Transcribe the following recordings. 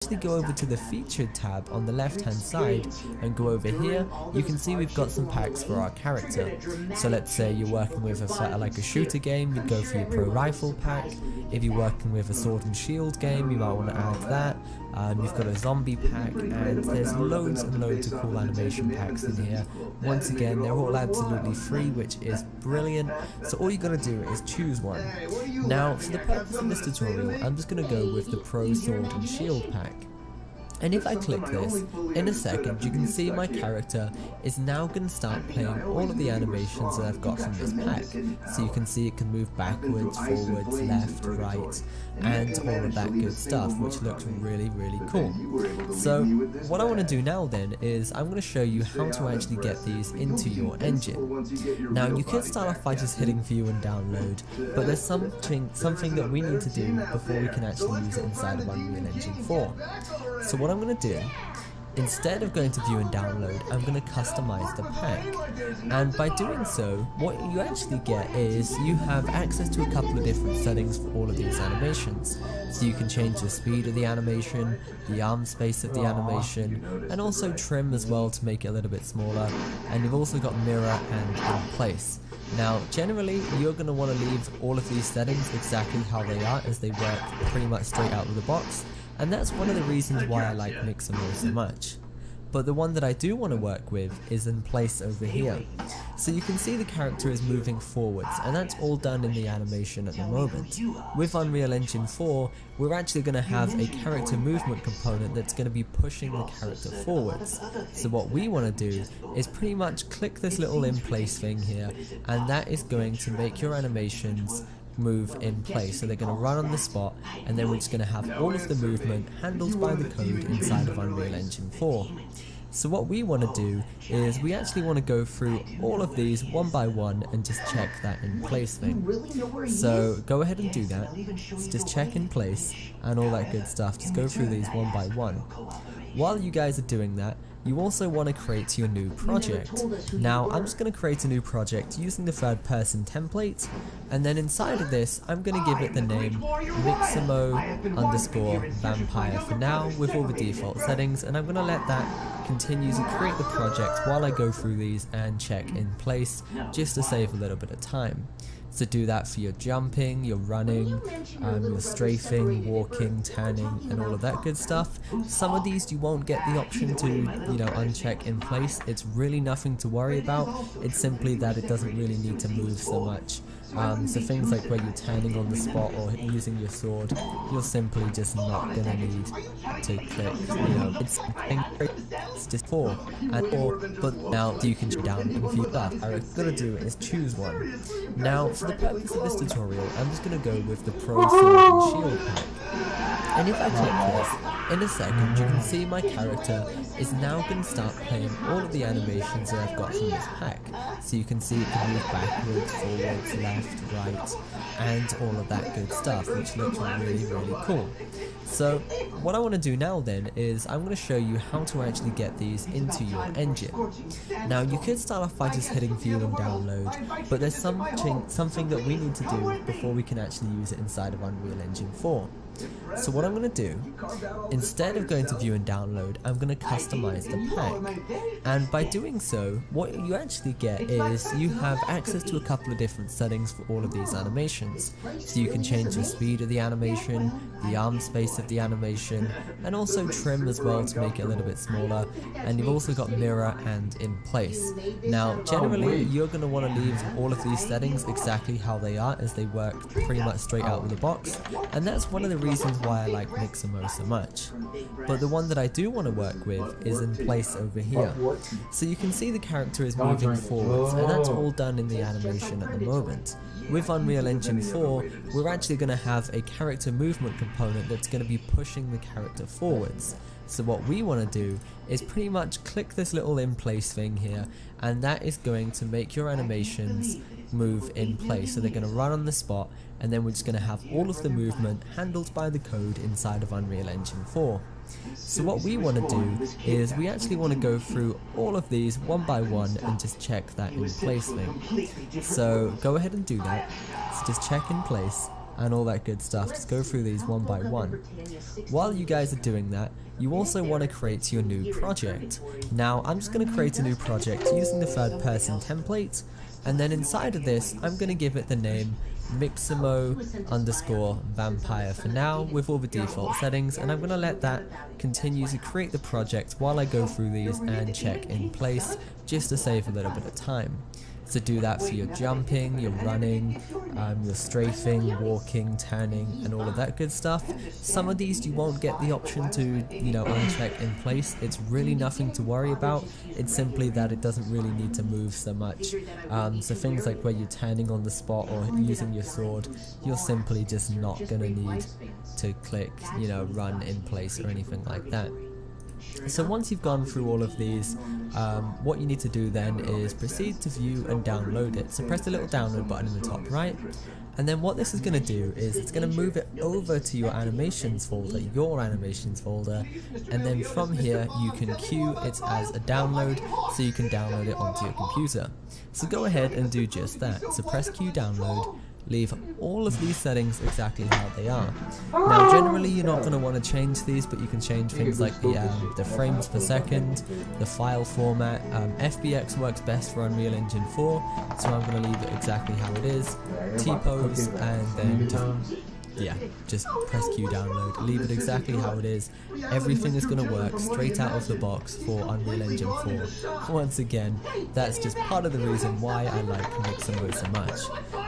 actually go over to the featured tab on the left hand side and go over here, you can see we've got some packs for our character. So let's say you're working with a shooter game, you'd go for your pro rifle pack. If you're working with a sword and shield game, you might want to add that. You've got a zombie pack, and there's loads and loads of cool animation packs in here. Once again, they're all absolutely free, which is brilliant, so all you gotta do is choose one. Now, for the purpose of this tutorial, I'm just gonna go with the Pro Sword and Shield pack. And if I click this, in a second you can see my character is now going to start playing all of the animations that I've got from this pack. So you can see it can move backwards, forwards, left, right, and all of that good stuff, which looks really cool. So what I want to do now then is I'm going to show you how to actually get these into your engine. Now you could start off by just hitting view and download, but there's something that we need to do before we can actually use it inside of Unreal Engine 4. So what I'm going to do, instead of going to view and download, I'm going to customize the pack. And by doing so, what you actually get is you have access to a couple of different settings for all of these animations. So you can change the speed of the animation, the arm space of the animation, and also trim as well to make it a little bit smaller. And you've also got mirror and in place. Now, generally, you're going to want to leave all of these settings exactly how they are, as they work pretty much straight out of the box. And that's one of the reasons why I like Mixamo so much. But the one that I do want to work with is in place over here. So you can see the character is moving forwards, and that's all done in the animation at the moment. With Unreal Engine 4, we're actually going to have a character movement component that's going to be pushing the character forwards. So what we want to do is pretty much click this little in place thing here, and that is going to make your animations move in place. So they're going to run on the spot, and then we're just going to have all of the movement handled by the code inside of Unreal Engine 4. So what we want to do is we actually want to go through all of these one by one and just check that in place thing. So go ahead and do that. So just check in place and all that good stuff. Just go through these one by one. While you guys are doing that, you also want to create your new project. Now I'm just going to create a new project using the third person template, and then inside of this I'm going to give it the name Mixamo_Vampire for now with all the default settings, and I'm going to let that continue to create the project while I go through these and check in place, just to save a little bit of time. So do that for your jumping, your running, your strafing, walking, turning, and all of that good stuff. Some of these you won't get the option to, uncheck in place. It's really nothing to worry about. It's simply that it doesn't really need to move so much. So things like where you're turning on the spot or using your sword, you're simply just not gonna need to click. It's just 4 and 4. But now you can go down and view that. All I'm gonna do is choose one. Now, for the purpose of this tutorial, I'm just gonna go with the Pro Sword and Shield pack. And if I click this, in a second you can see my character is now going to start playing all of the animations that I've got from this pack. So you can see it can move backwards, forwards, left, right, and all of that good stuff, which looks really cool. So what I want to do now then is I'm going to show you how to actually get these into your engine. Now you could start off by just hitting view and download, but there's something that we need to do before we can actually use it inside of Unreal Engine 4. So what I'm going to do, instead of going to view and download, I'm going to customize the pack. And by doing so, what you actually get is you have access to a couple of different settings for all of these animations. So you can change the speed of the animation, the arm space of the animation, and also trim as well to make it a little bit smaller. And you've also got mirror and in place. Now generally you're going to want to leave all of these settings exactly how they are, as they work pretty much straight out of the box, and that's one of the reasons why I like Mixamo so much. But the one that I do want to work with is in place over here. So you can see the character is moving forwards, and that's all done in the animation at the moment. With Unreal Engine 4, we're actually going to have a character movement component that's going to be pushing the character forwards. So what we want to do is pretty much click this little in place thing here, and that is going to make your animations move in place. So they're going to run on the spot, and then we're just going to have all of the movement handled by the code inside of Unreal Engine 4. So what we want to do is we actually want to go through all of these one by one and just check that in place thing. So go ahead and do that. So just check in place and all that good stuff. Just go through these one by one. While you guys are doing that, you also want to create your new project. Now I'm just going to create a new project using the third person template, and then inside of this I'm going to give it the name Mixamo_vampire for now with all the default settings, and I'm going to let that continue to create the project while I go through these and check in place just to save a little bit of time. So do that for your jumping, your running, your strafing, walking, turning, and all of that good stuff. Some of these you won't get the option to, uncheck in place. It's really nothing to worry about. It's simply that it doesn't really need to move so much. So things like where you're turning on the spot or using your sword, you're simply just not gonna need to click, run in place or anything like that. So once you've gone through all of these, what you need to do then is proceed to view and download it. So press the little download button in the top right, and then what this is going to do is it's going to move it over to your animations folder, and then from here you can queue it as a download so you can download it onto your computer. So go ahead and do just that. So press queue download. Leave all of these settings exactly how they are. Now generally you're not going to want to change these, but you can change things like the frames per second, the file format. FBX works best for Unreal Engine 4, so I'm going to leave it exactly how it is. T-pose, and then just press Q download, leave it exactly how it is. Everything is going to work straight out of the box for Unreal Engine 4. Once again, that's just part of the reason why I like Mixamo so much.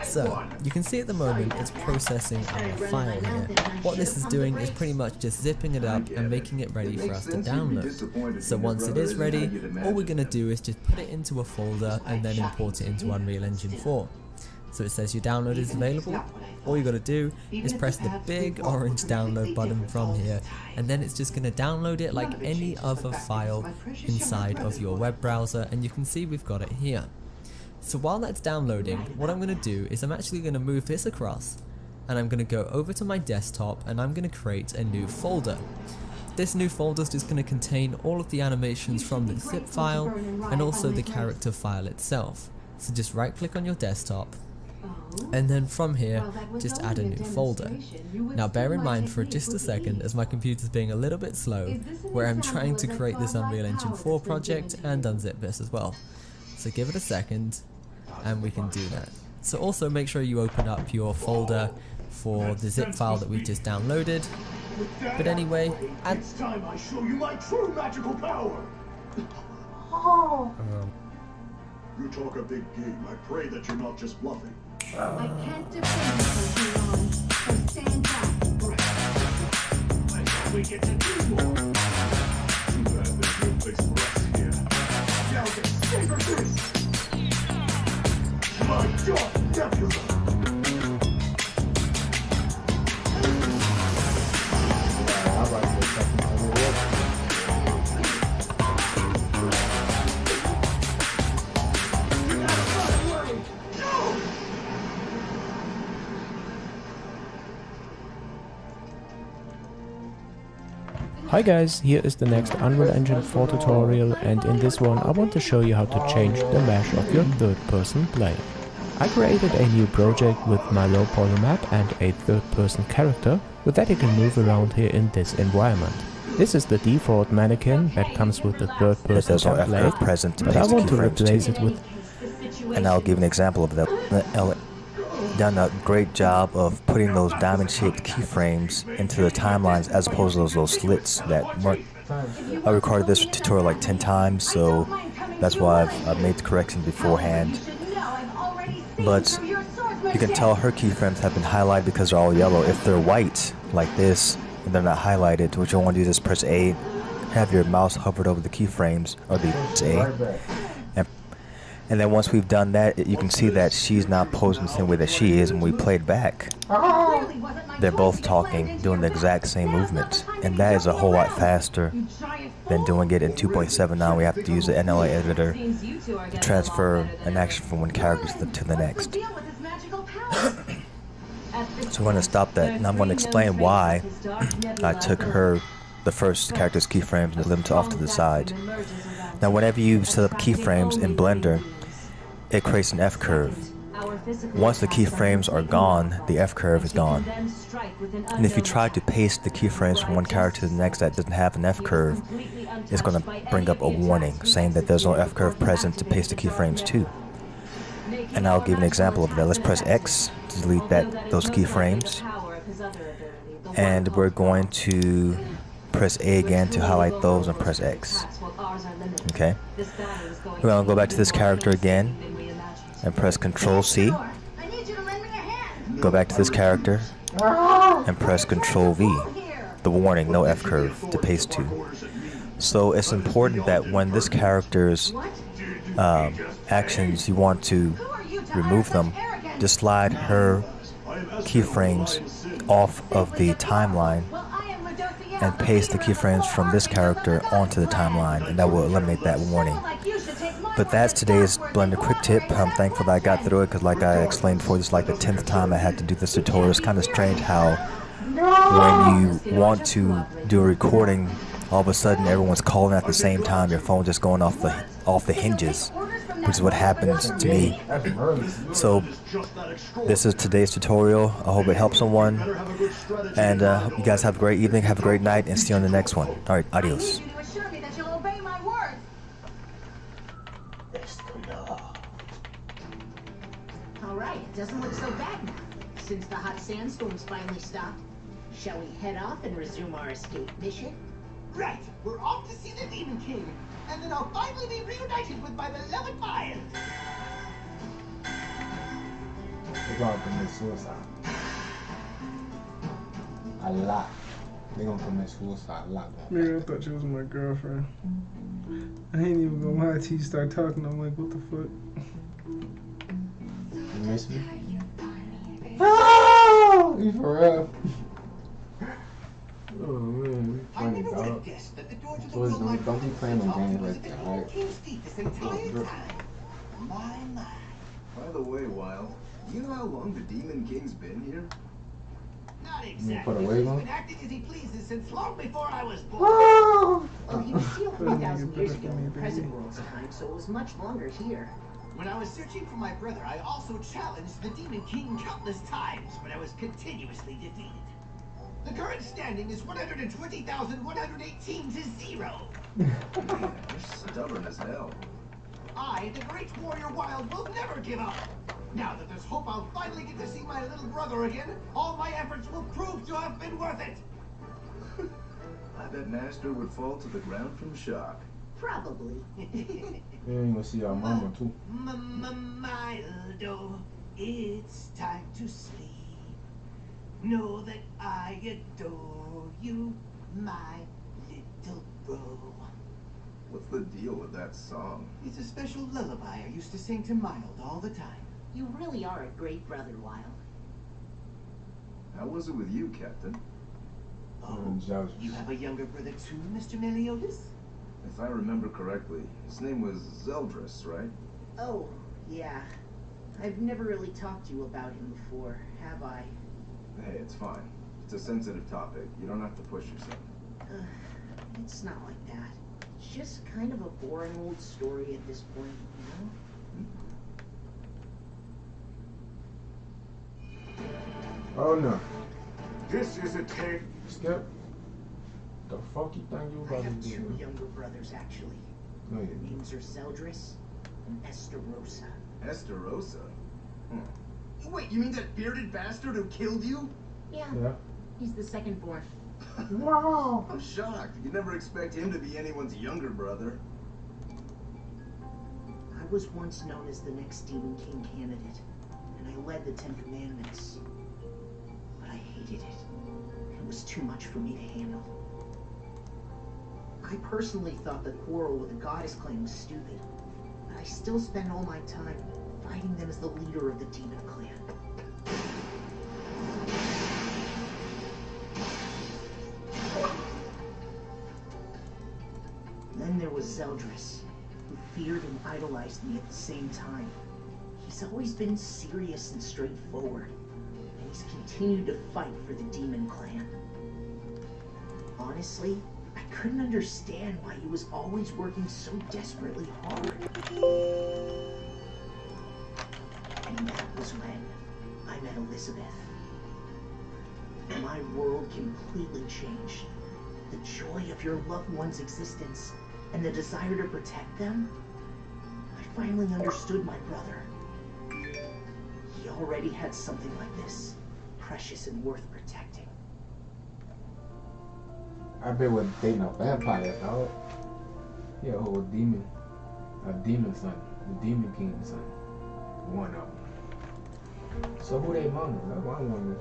So, you can see at the moment it's processing our file here. What this is doing is pretty much just zipping it up and making it ready for us to download. So once it is ready, all we're going to do is just put it into a folder and then import it into Unreal Engine 4. So it says your download is available. All you got to do is press the big orange download button from here, and then it's just going to download it like any other file inside of your web browser, and you can see we've got it here. So while that's downloading, what I'm going to do is I'm actually going to move this across, and I'm going to go over to my desktop and I'm going to create a new folder. This new folder is just going to contain all of the animations from the zip file and also the character file itself. So just right click on your desktop, and then from here just add a new folder. Now bear in mind for just a second, as my computer's being a little bit slow, where I'm trying to create this Unreal Engine 4 project and unzip this as well. So give it a second and we can do that. So also make sure you open up your folder for the zip file that we've just downloaded. But anyway, it's time I show you my true magical power. You talk a big game. I pray that you're not just bluffing. I can't defend myself too long, so stand back. I thought we get to do more. Too bad there's no place for us here. Now get saber this. My God, Nebula. Hi guys, here is the next Unreal Engine 4 tutorial, and in this one I want to show you how to change the mesh of your third-person play. I created a new project with my low poly map and a third-person character. With that you can move around here in this environment. This is the default mannequin that comes with the third-person template, but I want to replace it with... And I'll give an example of that. Done a great job of putting those diamond-shaped keyframes into the timelines as opposed to those slits that weren't. I recorded this tutorial like 10 times, so that's why I've made the correction beforehand. But you can tell her keyframes have been highlighted because they're all yellow. If they're white, like this, and they're not highlighted, what you want to do is just press A, have your mouse hovered over the keyframes, or the A. And then once we've done that, you can see that she's not posing the same way that she is when we played back. They're both talking, doing the exact same movements. And that is a whole lot faster than doing it in 2.7. Now we have to use the NLA editor to transfer an action from one character to the next. So we're going to stop that, and I'm going to explain why I took the first character's keyframes and left them off to the side. Now whenever you set up keyframes in Blender, it creates an F-curve. once the keyframes are gone, the F curve is gone. And if you try to paste the keyframes from one character to the next that doesn't have an F curve, it's going to bring up a warning saying that there's no F curve present to paste the keyframes to. And I'll give an example of that. Let's press X to delete those keyframes. And we're going to press A again to highlight those and press X. Okay. We're going to go back to this character again and press Control C. Go back to this character and press Control V. The warning, no F curve to paste to. So it's important that when this character's actions, you want to remove them, just slide her keyframes off of the timeline and paste the keyframes from this character onto the timeline, and that will eliminate that warning. But that's today's Blender quick tip. I'm thankful that I got through it because, like I explained before, this is like the 10th time I had to do this tutorial. It's kind of strange how when you want to do a recording, all of a sudden everyone's calling at the same time, your phone just going off the hinges, which is what happens to me. So this is today's tutorial. I hope it helps someone, and hope you guys have a great evening, have a great night, and see you on the next one. Alright, adios. Alright, it doesn't look so bad now, since the hot sandstorms finally stopped. Shall we head off and resume our escape mission? Right, we're off to see the Demon King, and then I'll finally be reunited with my beloved Maya. They're gonna commit suicide. A lot. They're gonna commit suicide a lot. Man, I thought you was my girlfriend. I ain't even gonna lie to you. Start talking, I'm like, what the fuck? You miss me? Oh, you for real? Oh man, we I funny, never would have dog. guessed that the door to the Boys, room I don't be playing no games like that, alright? King's feet this entire bro. time. My. By the way, Wild, you know how long the Demon King's been here? Not You exactly. put a wig on? He's been acting as he pleases since long before I was born. Well, he was sealed Doesn't 3,000 get years better ago for me, in the present baby. world's time, so it was much longer here. When I was searching for my brother, I also challenged the Demon King countless times, but I was continuously defeated. The current standing is 120,118 to 0. Man, you're stubborn as hell. I, the great warrior Wild, will never give up. Now that there's hope I'll finally get to see my little brother again, all my efforts will prove to have been worth it. I bet Master would fall to the ground from shock. Probably. You ain't gonna see our mama too. Mildo, it's time to sleep. Know that I adore you, my little bro. What's the deal with that song? It's a special lullaby I used to sing to Mild all the time. You really are a great brother, Wild. How was it with you, Captain? Oh, jealous. you have a younger brother too, Mr. Meliodas? If I remember correctly, his name was Zeldris, right? Oh, yeah. I've never really talked to you about him before, have I? Hey, it's fine. It's a sensitive topic. You don't have to push yourself. It's not like that. It's just kind of a boring old story at this point, you know? Oh no. This is a tale. Skip. The fuck you think you I about have to two do? younger brothers, actually. Go Their ahead. names are Zeldris and Esterosa. Esterosa? Wait, you mean that bearded bastard who killed you? Yeah, Yeah. he's the second born. Wow. I'm shocked. You'd never expect him to be anyone's younger brother. I was once known as the next Demon King candidate, and I led the Ten Commandments. But I hated it. It was too much for me to handle. I personally thought the quarrel with the Goddess Clan was stupid, but I still spend all my time fighting them as the leader of the Demon Clan. Then there was Zeldris, who feared and idolized me at the same time. He's always been serious and straightforward, and he's continued to fight for the Demon Clan. Honestly, I couldn't understand why he was always working so desperately hard. And that was when I met Elizabeth. My world completely changed. The joy of your loved one's existence and the desire to protect them. I finally understood my brother. He already had something like this, precious and worth protecting. I bet was dating a vampire, dog. Yeah, a demon son, the demon king's son, one of them. So who they mama? That's what I wonder.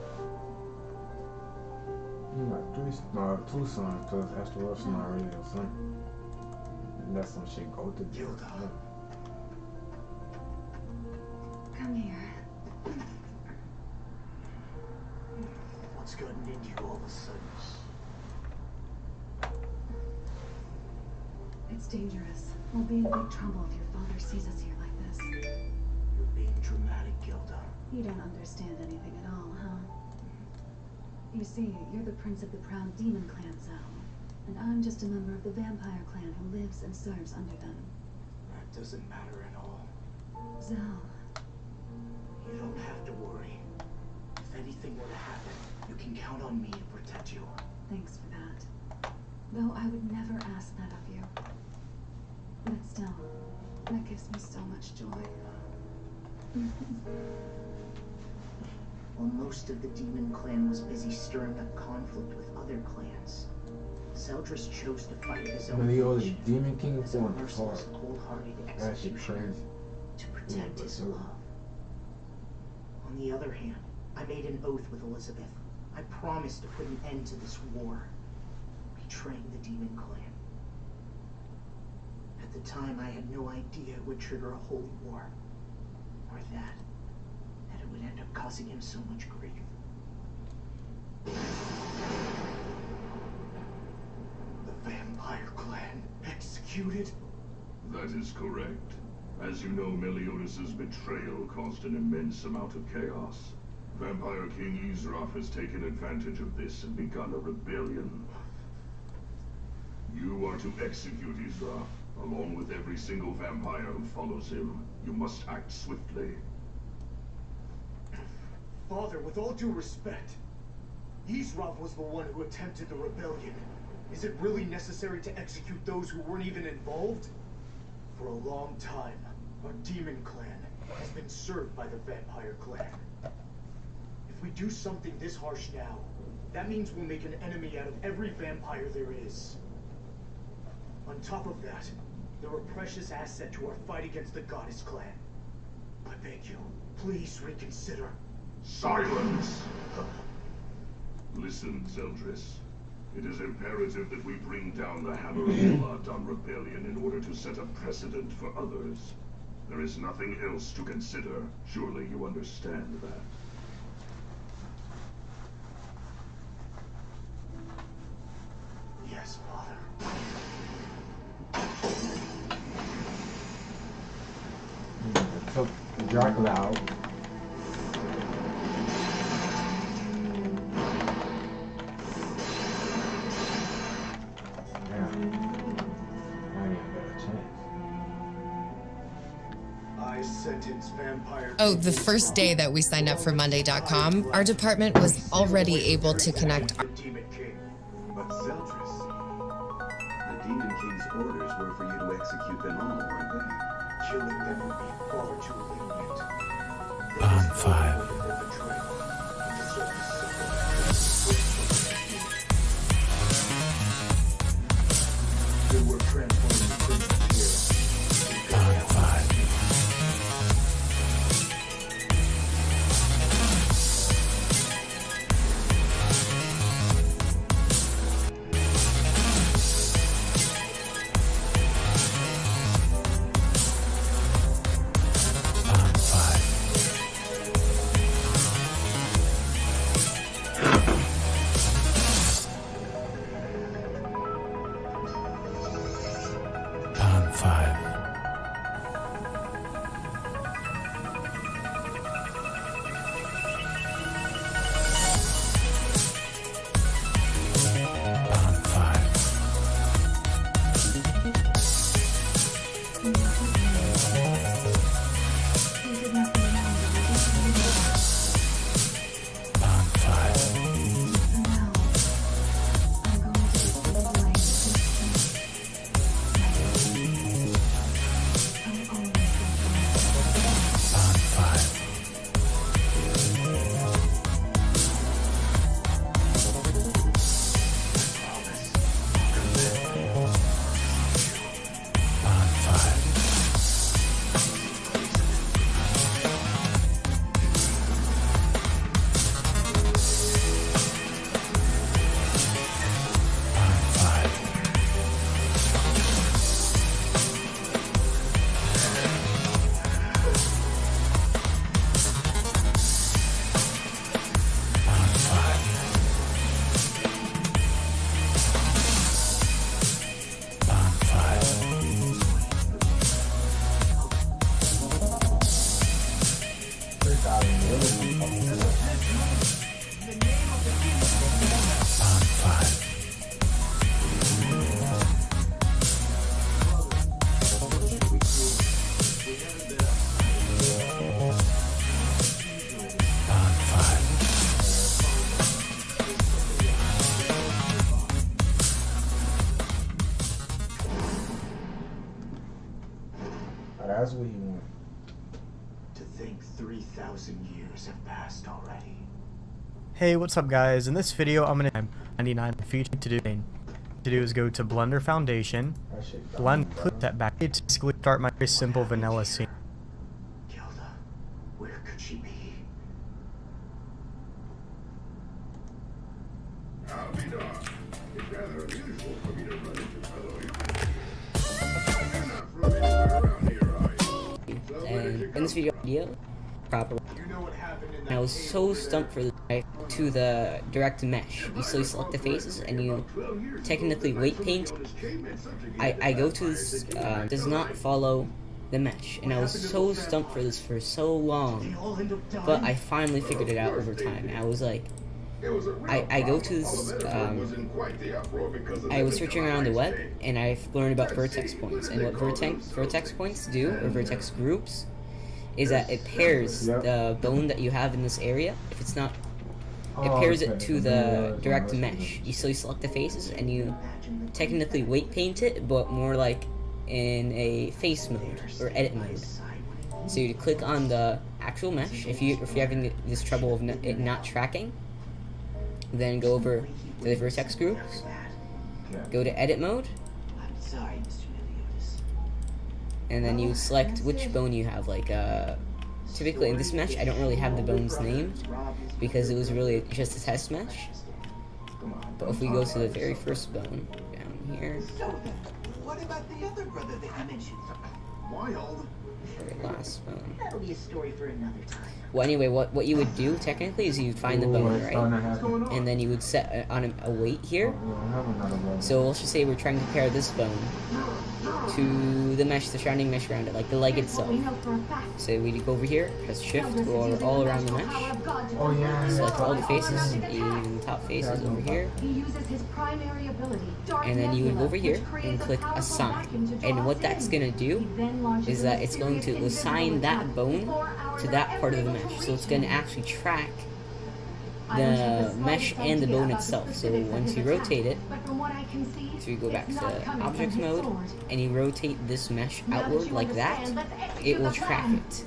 You got two sons plus Asteroid's not really a son. Unless some shit go to Gilda. Come here. What's gotten into you all of a sudden? It's dangerous. We'll be in big trouble if your father sees us here like this. You're being dramatic, Gilda. You don't understand anything at all, huh? You see, you're the prince of the proud demon clan, Zal. And I'm just a member of the vampire clan who lives and serves under them. That doesn't matter at all. Zal, You don't have to worry. If anything were to happen, you can count on me to protect you. thanks for that. Though I would never ask that of you. But still, that gives me so much joy. While most of the demon clan was busy stirring up conflict with other clans, Zeldris chose to fight his own But the old future demon king as a going hard. merciless, cold-hearted That shit executioner crazy. to protect but his so- love. On the other hand, I made an oath with Elizabeth. I promised to put an end to this war, betraying the demon clan. At the time, I had no idea it would trigger a holy war, or that it would end up causing him so much grief. The vampire clan executed? That is correct. As you know, Meliodas' betrayal caused an immense amount of chaos. Vampire King Izraf has taken advantage of this and begun a rebellion. You are to execute Izraf, along with every single vampire who follows him. You must act swiftly. Father, with all due respect, Izraf was the one who attempted the rebellion. Is it really necessary to execute those who weren't even involved? For a long time, our demon clan has been served by the vampire clan. If we do something this harsh now, that means we'll make an enemy out of every vampire there is. On top of that, they're a precious asset to our fight against the Goddess clan. I beg you, please reconsider. Silence! Listen, Zeldris. It is imperative that we bring down the Hammer of Blood on Rebellion in order to set a precedent for others. There is nothing else to consider. Surely you understand that. Yes, Father. Took Dracula out. I sentence vampire. Oh, the first day that we signed up for Monday.com, our department was already able to connect. The Demon King. But Zeldris, the Demon King's orders were for you to execute them all, weren't they? Killing them would be far too lenient. Pawn 5. They were transforming prisoners here. Pawn 5. Pawn 5. Pawn 5. Pawn 5. We did nothing wrong. That's what he wants. To think 3,000 years have passed already. Hey, what's up guys? In this video I'm gonna 99 feature to do. To do is go to Blender Foundation, blend, put that back. It's basically start my very simple vanilla scene. Gilda, where could she be? I'll be darned. It's rather unusual for me to run into fellow You're not from anywhere around here, are you? And in this video properly, and I was so stumped for to the direct mesh. You still select the faces and you technically weight paint. I go to this does not follow the mesh, and I was so stumped for this for so long, but I finally figured it out over time. I was like, I go to this, I was searching around the web and I learned about vertex points, and what vertex points do, or vertex groups, is that it pairs the bone that you have in this area. If it's not, it pairs it to the direct mesh. You still select the faces and you technically weight paint it, but more like in a face mode or edit mode. So you click on the actual mesh. If you're having this trouble of it not tracking, then go over to the vertex groups, go to edit mode, and then you select which bone you have. Like typically in this mesh I don't really have the bones named because it was really just a test mesh. But if we go to the very first bone down here, So, what about the other brother that you mentioned? Wild. very last bone. That'll be a story for another time. Well, anyway, what you would do technically is you'd find the bone, right? And then you would set on a weight here. So let's just say we're trying to compare this bone to the mesh, the surrounding mesh around it, like the leg itself. So we go over here, press shift, go all around the mesh, select all the faces, even the top faces over here, and then you would go over here and click assign. And what that's gonna do is that it's going to assign that bone to that part of the mesh. So it's going to actually track the mesh and the bone itself. So once you rotate it, so you go back to objects mode and you rotate this mesh outward like that, it will track it.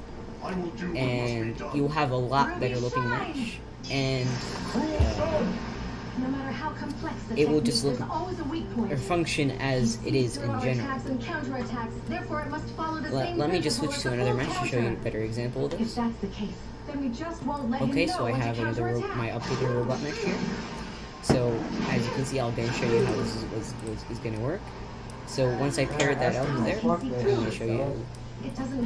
And you'll have a lot better looking mesh. And it will just look or function as it is in general. Let me just switch to another mesh to show you a better example of this. Okay, so I have another my updated robot mesh here. So as you can see, I'll then show you how this is going to work. So once I paired that out there, I'm going to show you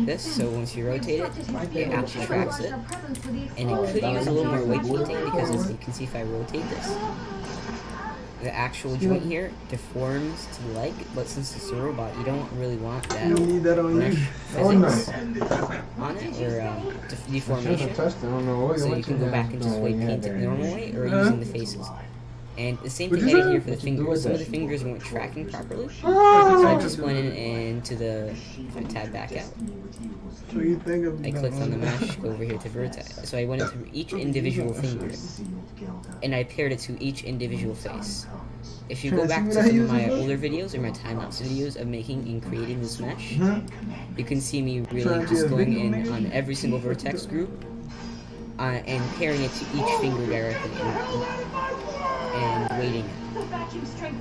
this. So once you rotate it, it actually tracks it, and it could use a little more weight painting because as you can see, if I rotate this, the actual joint here deforms to the leg, but since it's a robot, you don't really want that mesh physics on it, or deformation. So you can go back and just weight paint it the normal way, or using the faces. And the same thing I did here for the fingers. Some of the fingers weren't tracking properly, so I just went in and to the, if I tab back out, I clicked on the mesh, go over here to vertex. So I went into each individual finger, and I paired it to each individual face. If you go back to some of my older videos or my time-lapse videos of making and creating this mesh, you can see me really just going in on every single vertex group and pairing it to each finger directly and weighting it.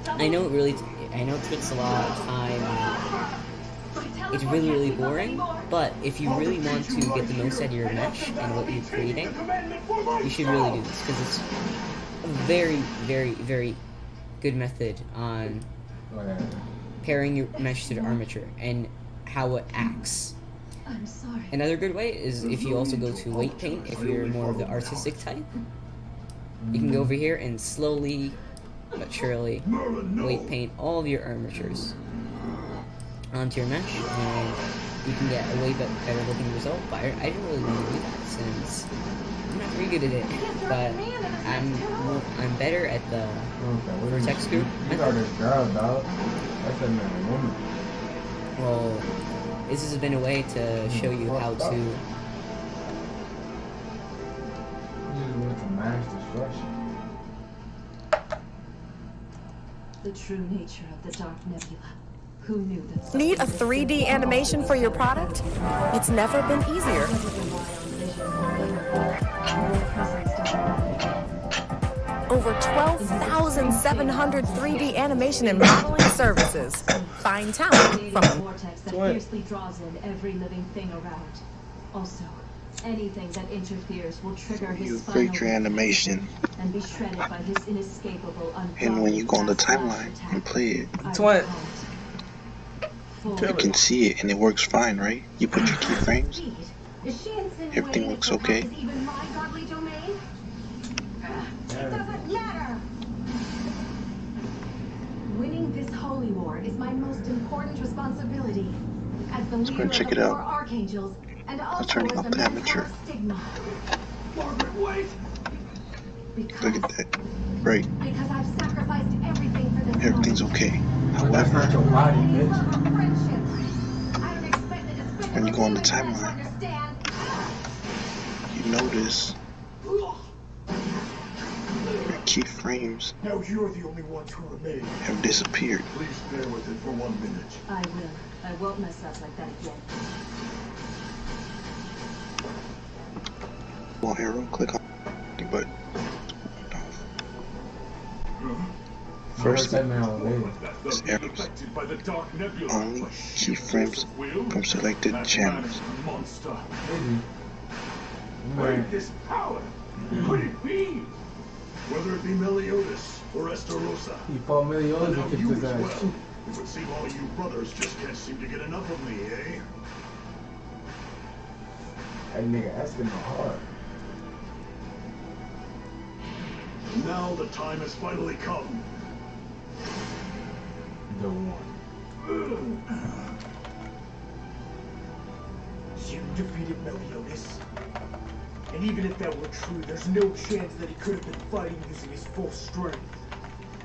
I know it takes a lot of time. It's really boring, but if you really want to get the most out of your mesh and what you're creating, you should really do this because it's a very good method on pairing your mesh to the armature and how it acts. Another good way is if you also go to weight paint, if you're more of the artistic type. You can go over here and slowly but surely weight paint all of your armatures onto your mesh, and you can get a way better looking result. But I don't really want to do that since I'm not very good at it. But I'm better at the vertex group method. Well, this has been a way to show you how to the true nature of the Dark Nebula. Who knew that? Need a 3D animation for your product? It's never been easier. Over 12,700 3D animation and modeling services. Find talent from vortex that fiercely draws in every living thing around. Also, anything that interferes will trigger his create your animation, and be shredded by his inescapable and when you go on the timeline and play it, What? you can see it and it works fine, right? You put your keyframes, everything looks okay. Even my godly domain? It doesn't matter. Winning this holy war is my most important responsibility as the leader of check the it out. four archangels and I'm also turning as off the the mentor aperture. of Stigma. Margaret, wait! Look at that. Right. Because I've sacrificed everything for this Everything's okay. That's not your body, bitch. When you go on the timeline, you notice your keyframes Now you're the only ones who remain. have disappeared. Please bear with it for 1 minute. I will. I won't mess up like that again. One arrow, click on the button. First one is arrows. Only keyframes from selected channels. Monster. Where did this power? Could it be? Whether it be Meliodas or Estarossa. He fought Meliodas And now and kicked you his as ass. well. It would seem all you brothers just can't seem to get enough of me, eh? That nigga asking hard. Now the time has finally come. The one. You defeated Meliodas. And even if that were true, there's no chance that he could have been fighting using his full strength.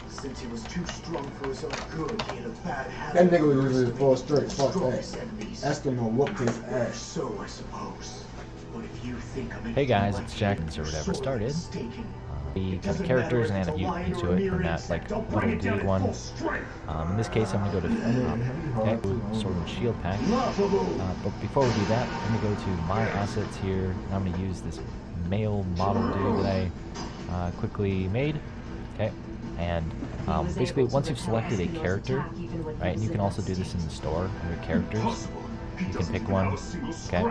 Since he was too strong for his own good, he had a bad habit. That nigga was using his full strength. Fuck Strongest that. enemies. Eskimo whooped his ass. So I suppose. But if you think I'm Hey guys, it's Jack and Server Ever started. We got the characters and add a view into it from that like little dude one. In this case, I'm gonna go to Sword and Shield pack. But before we do that, I'm gonna go to my assets here, and I'm gonna use this male model dude that I quickly made. Okay, and basically once you've selected a character, right, and you can also do this in the store under characters. You can pick one. Okay.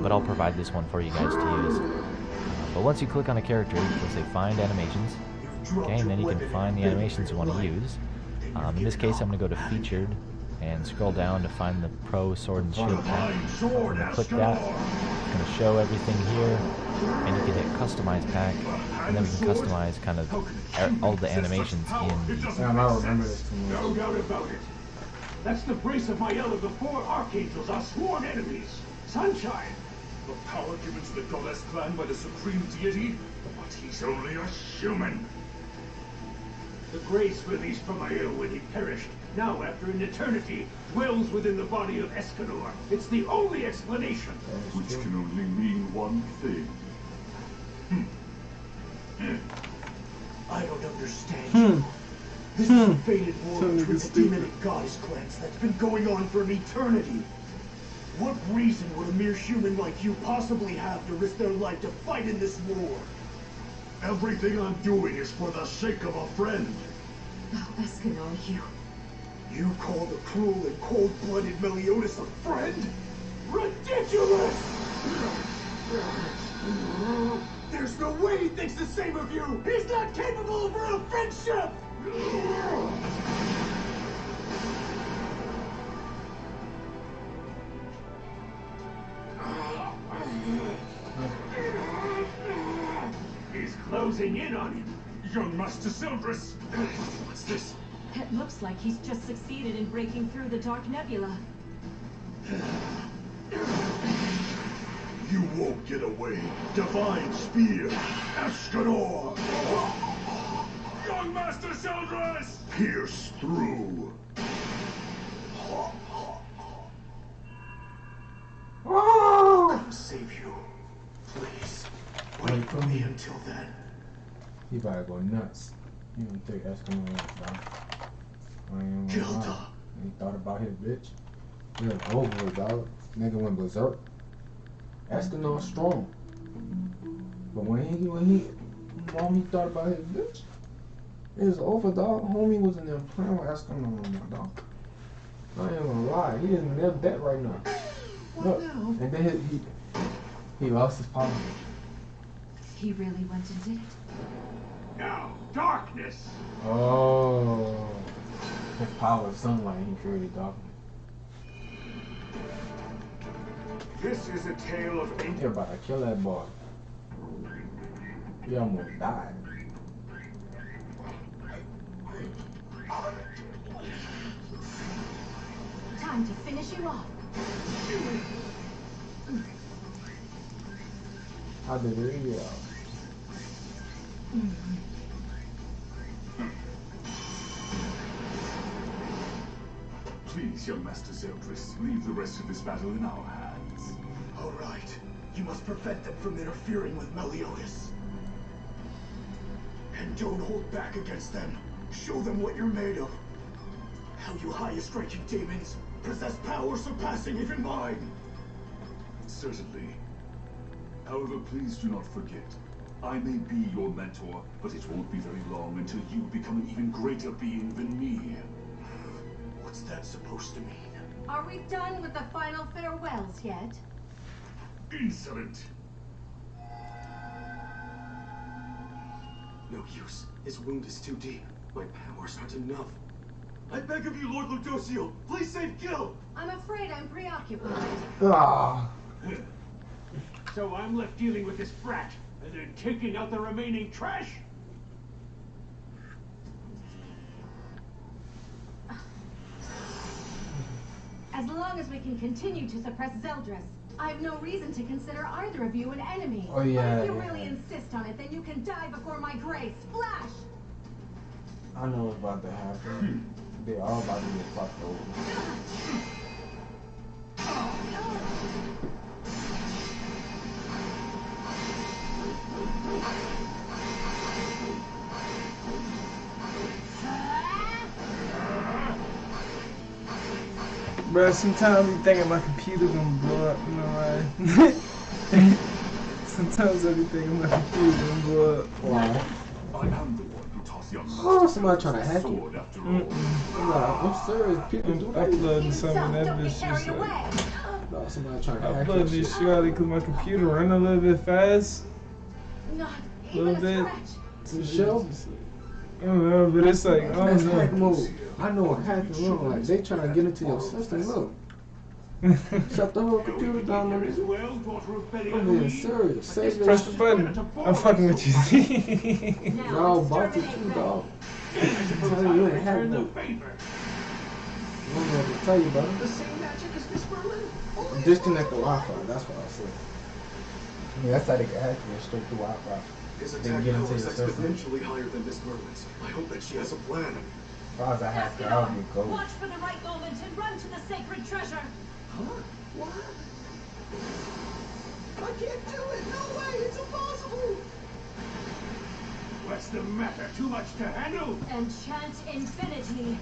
But I'll provide this one for you guys to use. But once you click on a character, you'll say Find Animations. Okay, and then you can find the animations you want to use. In this case, I'm going to go to Featured and scroll down to find the Pro Sword and Shield pack. I'm going to click that. It's going to show everything here, and you can hit Customize Pack, and then we can customize kind of all the animations in these. I remember this too much. No doubt about it. That's the brace of Mael of the four archangels, our sworn enemies. Sunshine. The power given to the goddess clan by the supreme deity, but he's only a human. The grace released from Mael when he perished, now after an eternity, dwells within the body of Escanor. It's the only explanation. Which can only mean one thing. I don't understand you. This is a fated war between the demon and goddess clans that's been going on for an eternity. What reason would a mere human like you possibly have to risk their life to fight in this war? Everything I'm doing is for the sake of a friend. Oh, Escanor, You call the cruel and cold-blooded Meliodas a friend? Ridiculous! There's no way he thinks the same of you! He's not capable of real friendship! He's closing in on him. Young Master Sildris. What's this? It looks like he's just succeeded in breaking through the Dark Nebula. You won't get away. Divine Spear. Escanor. Young Master Sildris. Pierce through. Come save you. Please. Wait for me until then. He about to go nuts. You don't think Eskimo is done. Gilda. thought about his bitch. He was over it, dog. Nigga went berserk. Escanor strong. But when he thought about his bitch, it was over, dog. Homie was in there playing with Escanor no more, dog. I ain't gonna lie, he isn't near that right now. Look, and then he lost his power. He really went and did it. Now, darkness! Oh, his power of sunlight, he created darkness. This is a tale of You're about to kill that boy. He almost died. Time to finish you off. How did it go? Please, young Master Zeldris, leave the rest of this battle in our hands. All right. You must prevent them from interfering with Meliodas. And don't hold back against them. Show them what you're made of. How you highest-ranking demons possess power surpassing even mine. Certainly. However, please do not forget, I may be your mentor, but it won't be very long until you become an even greater being than me. What's that supposed to mean? Are we done with the final farewells yet? Insolent! No use. His wound is too deep. My powers aren't enough. I beg of you, Lord Ludosio, please save Gil! I'm afraid I'm preoccupied. Ah. So I'm left dealing with this brat, and then taking out the remaining trash? As long as we can continue to suppress Zeldris, I have no reason to consider either of you an enemy. Oh, yeah, But if you yeah. really insist on it, then you can die before my grace. Splash! I know what's about to happen. They all about to get fucked over. Bro, sometimes I be thinking my computer gonna blow up, you know why? Sometimes I be thinking my computer gonna blow up. Why? I am the one who tossed young Oh, somebody trying to hack you. sword after all. I'm serious. People do that. Uploading some of that bitch just like... No, somebody trying to hack Upload this shit because my computer run a little bit fast. Not A little bit. To show. I don't know, but it's like, I That's don't hack know. mode. I know what hacking look like. They trying to get into your system. Look. Shut the whole computer down. I'm being serious. Save your Press the button. I'm fucking with you. Y'all bought it too, dog. I'm telling you, you ain't hack mode. I don't know what to tell you, brother. The same magic as Miss Merlin? Disconnect the Wi-Fi. That's what I said. Yeah, that's how they can hack you straight through Wi-Fi. His They can attack get power into is your system. exponentially higher than Miss Merlin's. I hope that she has a plan. If I was a hacker, I would be gold. Watch for the right moment and run to the sacred treasure. Huh? What? I can't do it! No way! It's impossible! What's the matter? Too much to handle? Enchant infinity.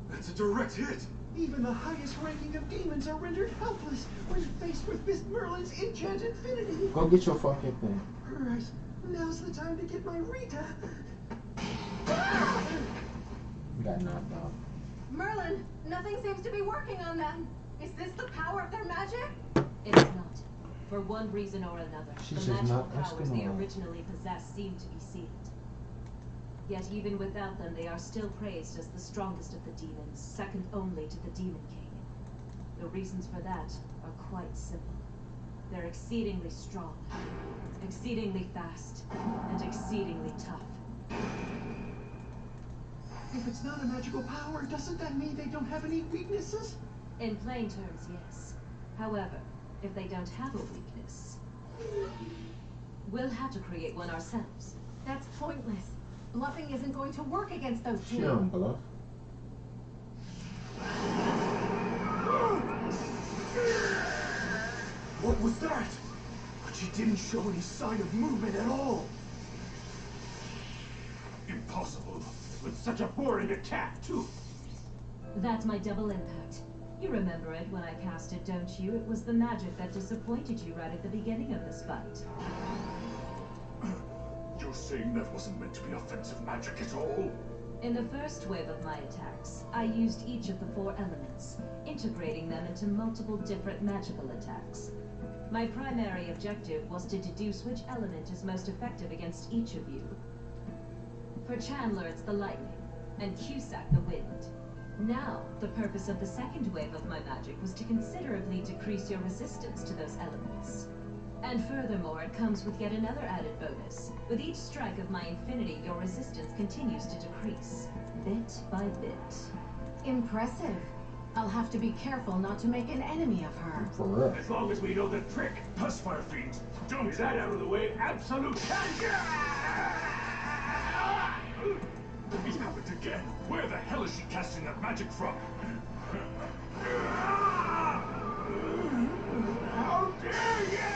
That's a direct hit. Even the highest ranking of demons are rendered helpless when faced with Miss Merlin's enchant infinity. Go get your fucking thing. Alright, now's the time to get my Rita. You got knocked out. Merlin, nothing seems to be working on them. Is this the power of their magic? It is not. For one reason or another, She's the just magical not powers they Eskimo. originally possessed seem to be sealed. Yet even without them, they are still praised as the strongest of the demons, second only to the Demon King. The reasons for that are quite simple. They're exceedingly strong, exceedingly fast, and exceedingly tough. If it's not a magical power, doesn't that mean they don't have any weaknesses? In plain terms, yes. However, if they don't have a weakness, we'll have to create one ourselves. That's pointless. Bluffing isn't going to work against those two. She don't bluff. What was that? But she didn't show any sign of movement at all. Impossible. With such a boring attack, too. That's my double impact. You remember it when I cast it, don't you? It was the magic that disappointed you right at the beginning of this fight. You're saying that wasn't meant to be offensive magic at all? In the first wave of my attacks, I used each of the 4 elements, integrating them into multiple different magical attacks. My primary objective was to deduce which element is most effective against each of you. For Chandler, it's the lightning, and Cusack the wind. Now, the purpose of the second wave of my magic was to considerably decrease your resistance to those elements. And furthermore, it comes with yet another added bonus. With each strike of my infinity, your resistance continues to decrease, bit by bit. Impressive. I'll have to be careful not to make an enemy of her. For real. As long as we know the trick, Pussfire Fiends. Don't get that out of the way. Absolute It happened again. Where the hell is she casting that magic from? How dare you!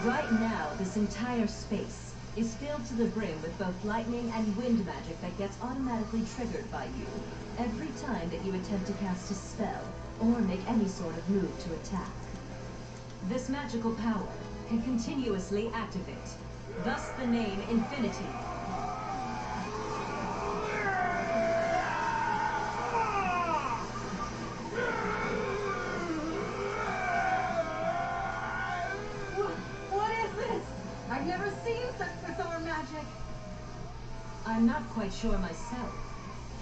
Right now, this entire space is filled to the brim with both lightning and wind magic that gets automatically triggered by you every time that you attempt to cast a spell or make any sort of move to attack. This magical power can continuously activate, thus the name Infinity. I've never seen such bizarre magic. I'm not quite sure myself.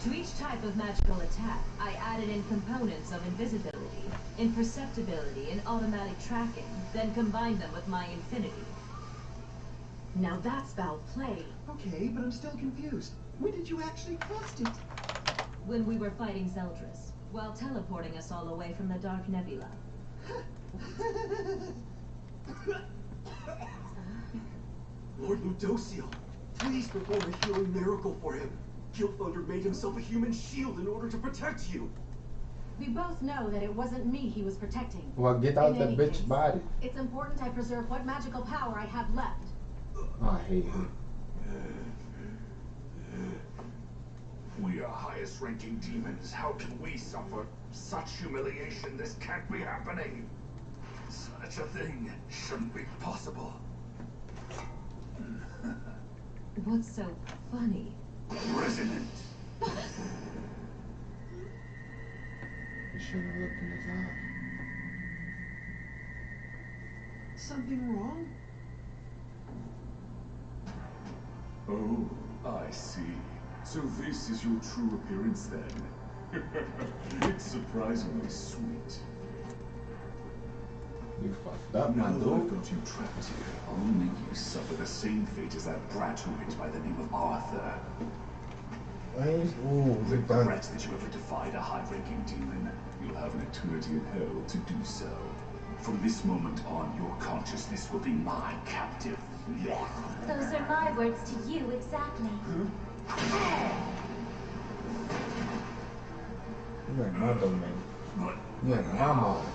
To each type of magical attack, I added in components of invisibility, imperceptibility, and automatic tracking, then combined them with my infinity. Now that's foul play. Okay, but I'm still confused. When did you actually cast it? When we were fighting Zeldris, while teleporting us all away from the Dark Nebula. Lord Ludociel, please perform a healing miracle for him. Guild Thunder made himself a human shield in order to protect you. We both know that it wasn't me he was protecting. Well, get out In that any bitch case, body. It's important I preserve what magical power I have left. I hate him. We are highest ranking demons. How can we suffer such humiliation? This can't be happening. Such a thing shouldn't be possible. What's so funny? Resonant. You should have looked in his eyes. Something wrong? Oh, I see. So this is your true appearance then? It's surprisingly sweet. You fucked up, my Now that dude. I've got you trapped here, I'll make you suffer the same fate as that brat who went by the name of Arthur. Regret that you ever defied a high-ranking demon. You'll have an eternity in hell to do so. From this moment on, your consciousness will be my captive. Those are my words to you, exactly. You're in my domain. You're in my mom.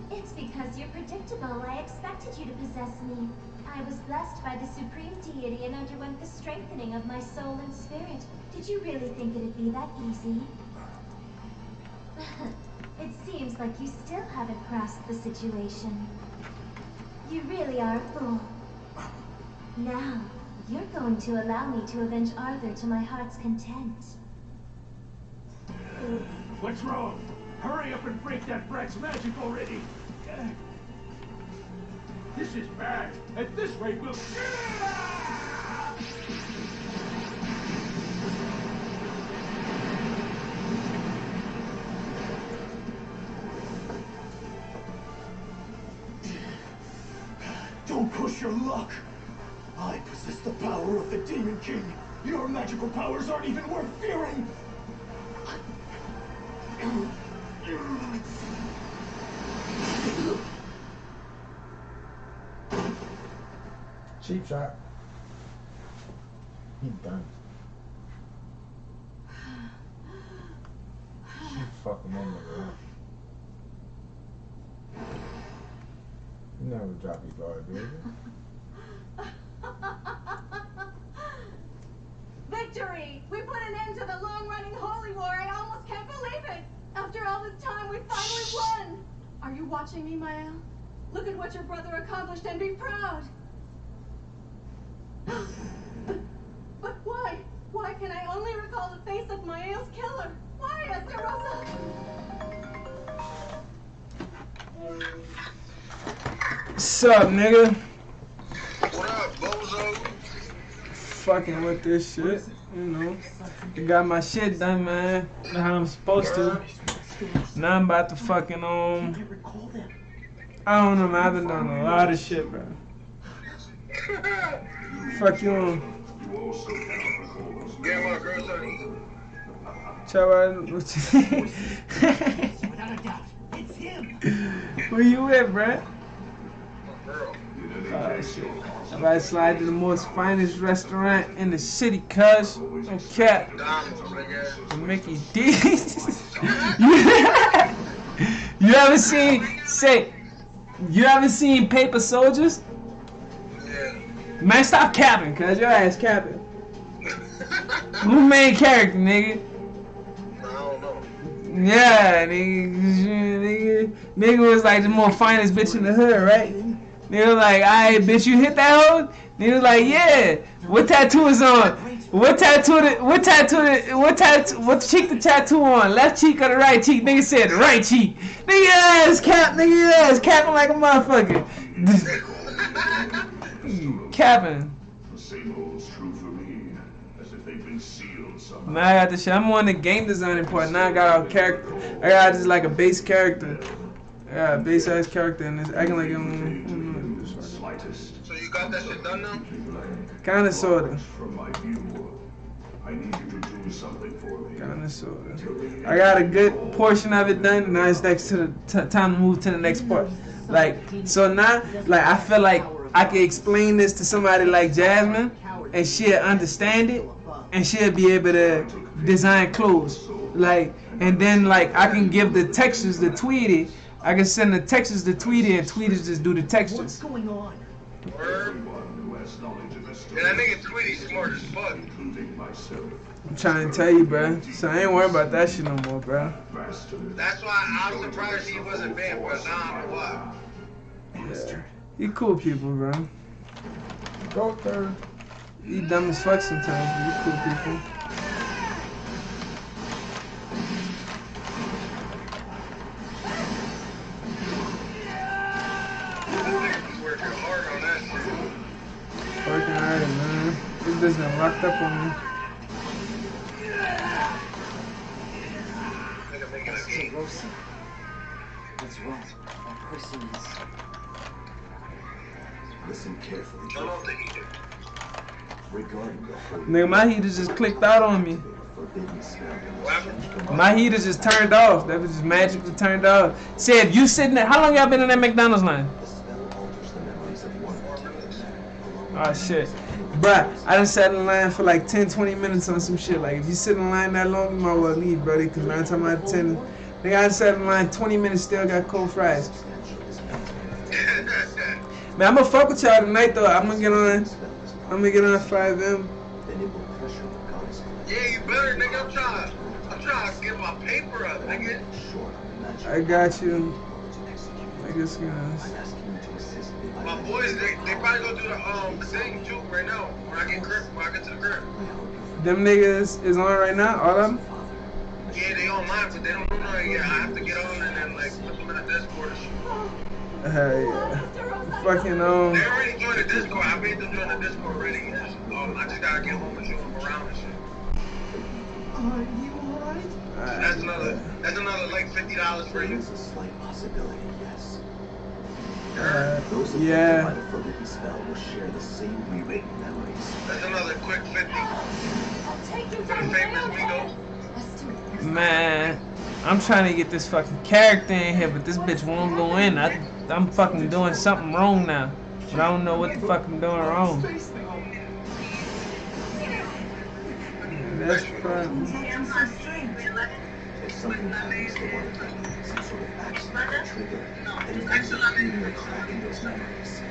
It's because you're predictable. I expected you to possess me. I was blessed by the supreme deity and underwent the strengthening of my soul and spirit. Did you really think it'd be that easy? It seems like you still haven't grasped the situation. You really are a fool. Now, you're going to allow me to avenge Arthur to my heart's content. What's wrong? Hurry up and break that brat's magic already! This is bad! At this rate, we'll... Don't push your luck! I possess the power of the Demon King! Your magical powers aren't even worth fearing! Cheap shot. He done. She fucking in the room. You never drop your guard, baby. Victory! We put an end to the long-running holy war. I almost can't believe it. After all this time, we finally won. Are you watching me, Mael? Look at what your brother accomplished and be proud. But why? Why can I only recall the face of Mael's killer? Why, Esterosa? What's up, nigga? What up, bozo? Fucking with this shit, you know. I got my shit done, man. How I'm supposed to. Now I'm about to fucking I don't know, man. I've been doing a lot of shit, bro. Fuck you on. Yeah, my girl's on E. What Who you with, bruh? Oh, shit. I'm about to slide to the most finest restaurant in the city, cuz. No cap. The Mickey D's. You ever seen Paper Soldiers? Yeah. Man, stop capping, cuz. Your ass capping. Who main character, nigga? I don't know. Yeah, nigga was like the most finest bitch in the hood, right? Nigga was like, alright, bitch, you hit that hoe? Nigga was like, yeah. What tattoo is on? What cheek the tattoo on? Left cheek or the right cheek? Nigga said the right cheek. Nigga ass capping like a motherfucker. Capping. The same holds true for me, as if they've been sealed somehow. Now I got the shit. I'm on the game designing part. Now I got a character. I got just like a base character. Yeah, a base ass character, and it's acting like So you got that shit done now? Kinda sorta. From my view, I need you to do something for me. Kinda sorta. I got a good portion of it done. Now it's next to the time to move to the next part. Like, so now, like, I feel like I can explain this to somebody like Jasmine, and she'll understand it, and she'll be able to design clothes. Like, and then like I can give the textures to Tweety. I can send the textures to Tweety, and Tweety just do the textures. What's going on? Yeah, that nigga Tweety smart as fuck. I'm trying to tell you, bro. So I ain't worried about that shit no more, bro. That's why I'm surprised he wasn't banned, but now I'm what? Yeah. You cool people, bro. Go third. You dumb as fuck sometimes, but you cool people. Working hard, man. This bitch done locked up on me. Rosa. What's wrong? That person is... Listen carefully. Regarding the whole Nigga, my heater just clicked out on me. forbidden spell. My heater just turned off. That was just magically turned off. Said, you sitting there. How long y'all been in that McDonald's line? Oh shit. Bruh, I done sat in line for like 10-20 minutes on some shit. Like, if you sit in line that long, you might well leave, brother. Because 9 times out of 10, nigga, I sat in line 20 minutes, still got cold fries. Man, I'm gonna fuck with y'all tonight, though. I'm gonna get on 5M. Yeah, you better, nigga. I'm trying to get my paper up, nigga. I got you. I guess, guys. My boys, they probably gonna do the thing too right now when I get to the crib. Them niggas is on right now, all of them? Yeah, they online, but they don't know yet. I have to get on and then like put them in the Discord and shit. Yeah. Fucking They already joined the Discord. I made them join the Discord already. I just gotta get home and show them around and shit. Are you alright? That's another like $50 for you. There's a slight possibility, yes. Yeah. Those affected by the forbidden spell will share the same rewritten memories. That's another quick 50. For the famous Migo. Man, I'm trying to get this fucking character in here, but this bitch won't go in. I'm fucking doing something wrong now. But I don't know what the fuck I'm doing wrong. That's the problem. If something happens to one of them, some sort of accident or trigger, then Bring the crack in those memories.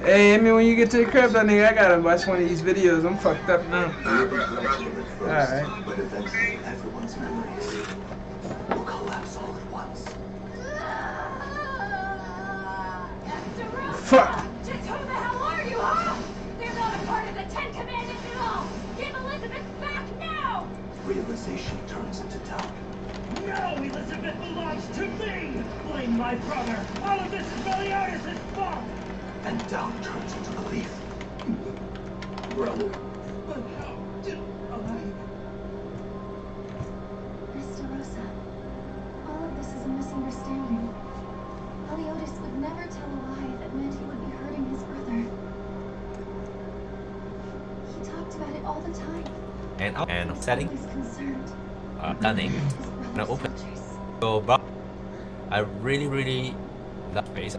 Hey, I mean, when you get to the crib, that nigga, I gotta watch one of these videos. I'm fucked up now. Alright. But eventually, everyone's memories will collapse all at once. Fuck! Just who the hell are you, huh? They're not a part of the Ten Commandments at all! Give Elizabeth back now! Realization turns into doubt. No, Elizabeth belongs to me! Blame my brother! All of this is Meliodas' fault! And doubt turns into belief. Brother, but how did Mr. Rosa, all of this is a misunderstanding. Meliodas would never tell a lie that meant he would be hurting his brother. He talked about it all the time. And setting. He's concerned. Stunning. Now open. So, but I really love space.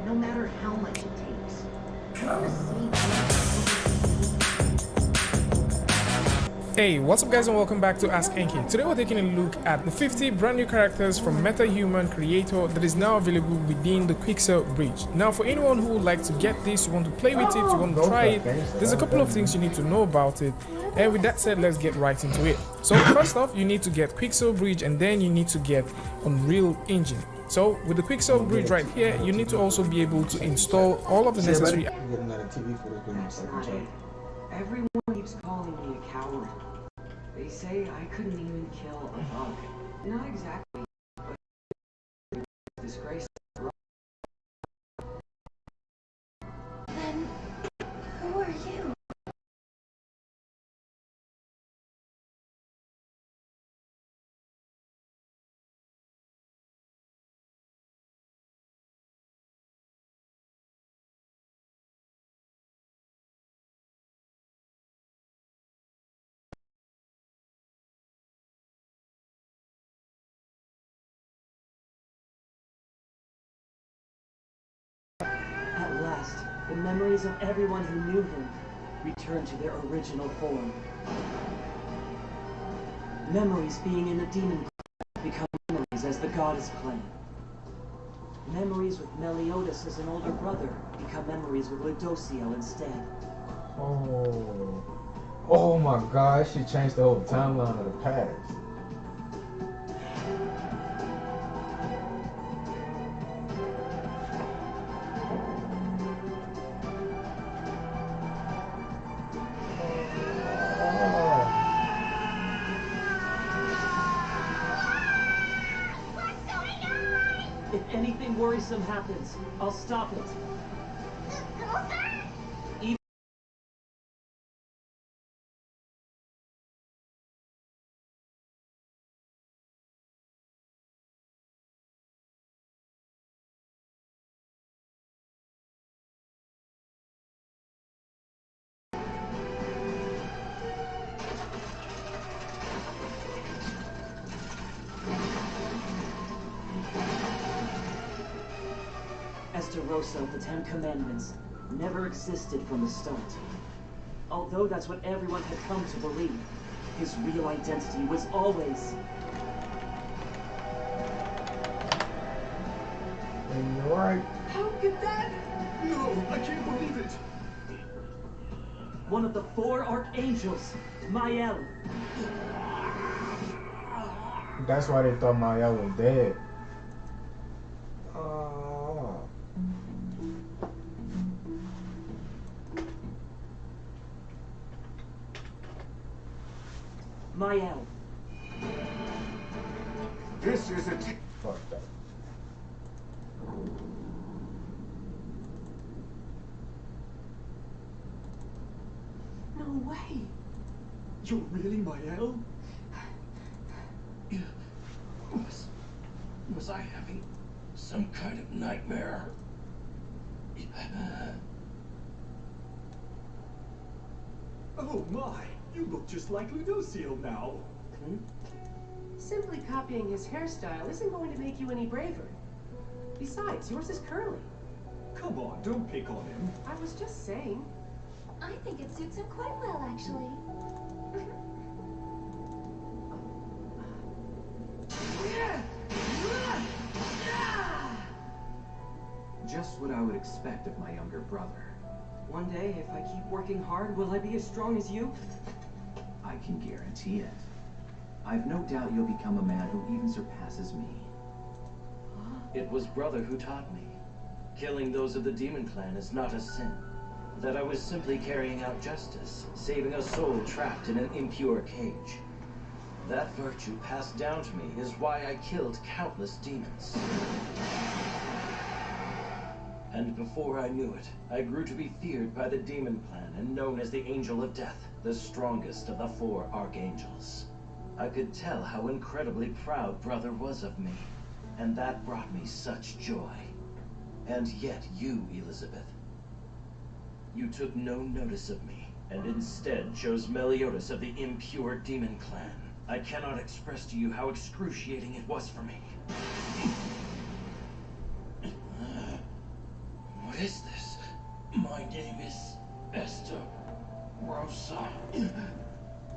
No matter how much it takes. Hey, what's up guys and welcome back to Ask Enki. Today we're taking a look at the 50 brand new characters from MetaHuman Creator that is now available within the Quixel Bridge. Now for anyone who would like to get this, you want to play with it, you want to try it, there's a couple of things you need to know about it. And with that said, let's get right into it. So first off, you need to get Quixel Bridge and then you need to get Unreal Engine. So with the Quixel Bridge right here, you need to also be able to install all of the necessary... Everyone keeps calling me a coward. They say I couldn't even kill a bug. Not exactly, but disgrace. Then, who are you? At last, the memories of everyone who knew him returned to their original form. Memories being in the demon clan become memories as the goddess clan. Memories with Meliodas as an older brother become memories with Ludosio instead. Oh my god, she changed the whole timeline of the past. If anything worrisome happens, I'll stop it. Even Esterosa of the Ten Commandments never existed from the start. Although that's what everyone had come to believe, his real identity was always... You're right. How could that? No, I can't believe it. One of the 4 archangels, Mael. That's why they thought Mael was dead. Mael. This is it. Fuck that. No way. You're really Mael? Was I having some kind of nightmare? Oh my, you look just like Ludosio now. Simply copying his hairstyle isn't going to make you any braver. Besides, yours is curly. Come on, don't pick on him. I was just saying. I think it suits him quite well, actually. Just what I would expect of my younger brother. One day, if I keep working hard, will I be as strong as you? I can guarantee it. I've no doubt you'll become a man who even surpasses me. It was brother who taught me. Killing those of the Demon Clan is not a sin. That I was simply carrying out justice, saving a soul trapped in an impure cage. That virtue passed down to me is why I killed countless demons. And before I knew it, I grew to be feared by the Demon Clan and known as the Angel of Death, the strongest of the 4 Archangels. I could tell how incredibly proud brother was of me, and that brought me such joy. And yet you, Elizabeth, you took no notice of me, and instead chose Meliodas of the impure Demon Clan. I cannot express to you how excruciating it was for me. What is this? My name is Esther Rosa.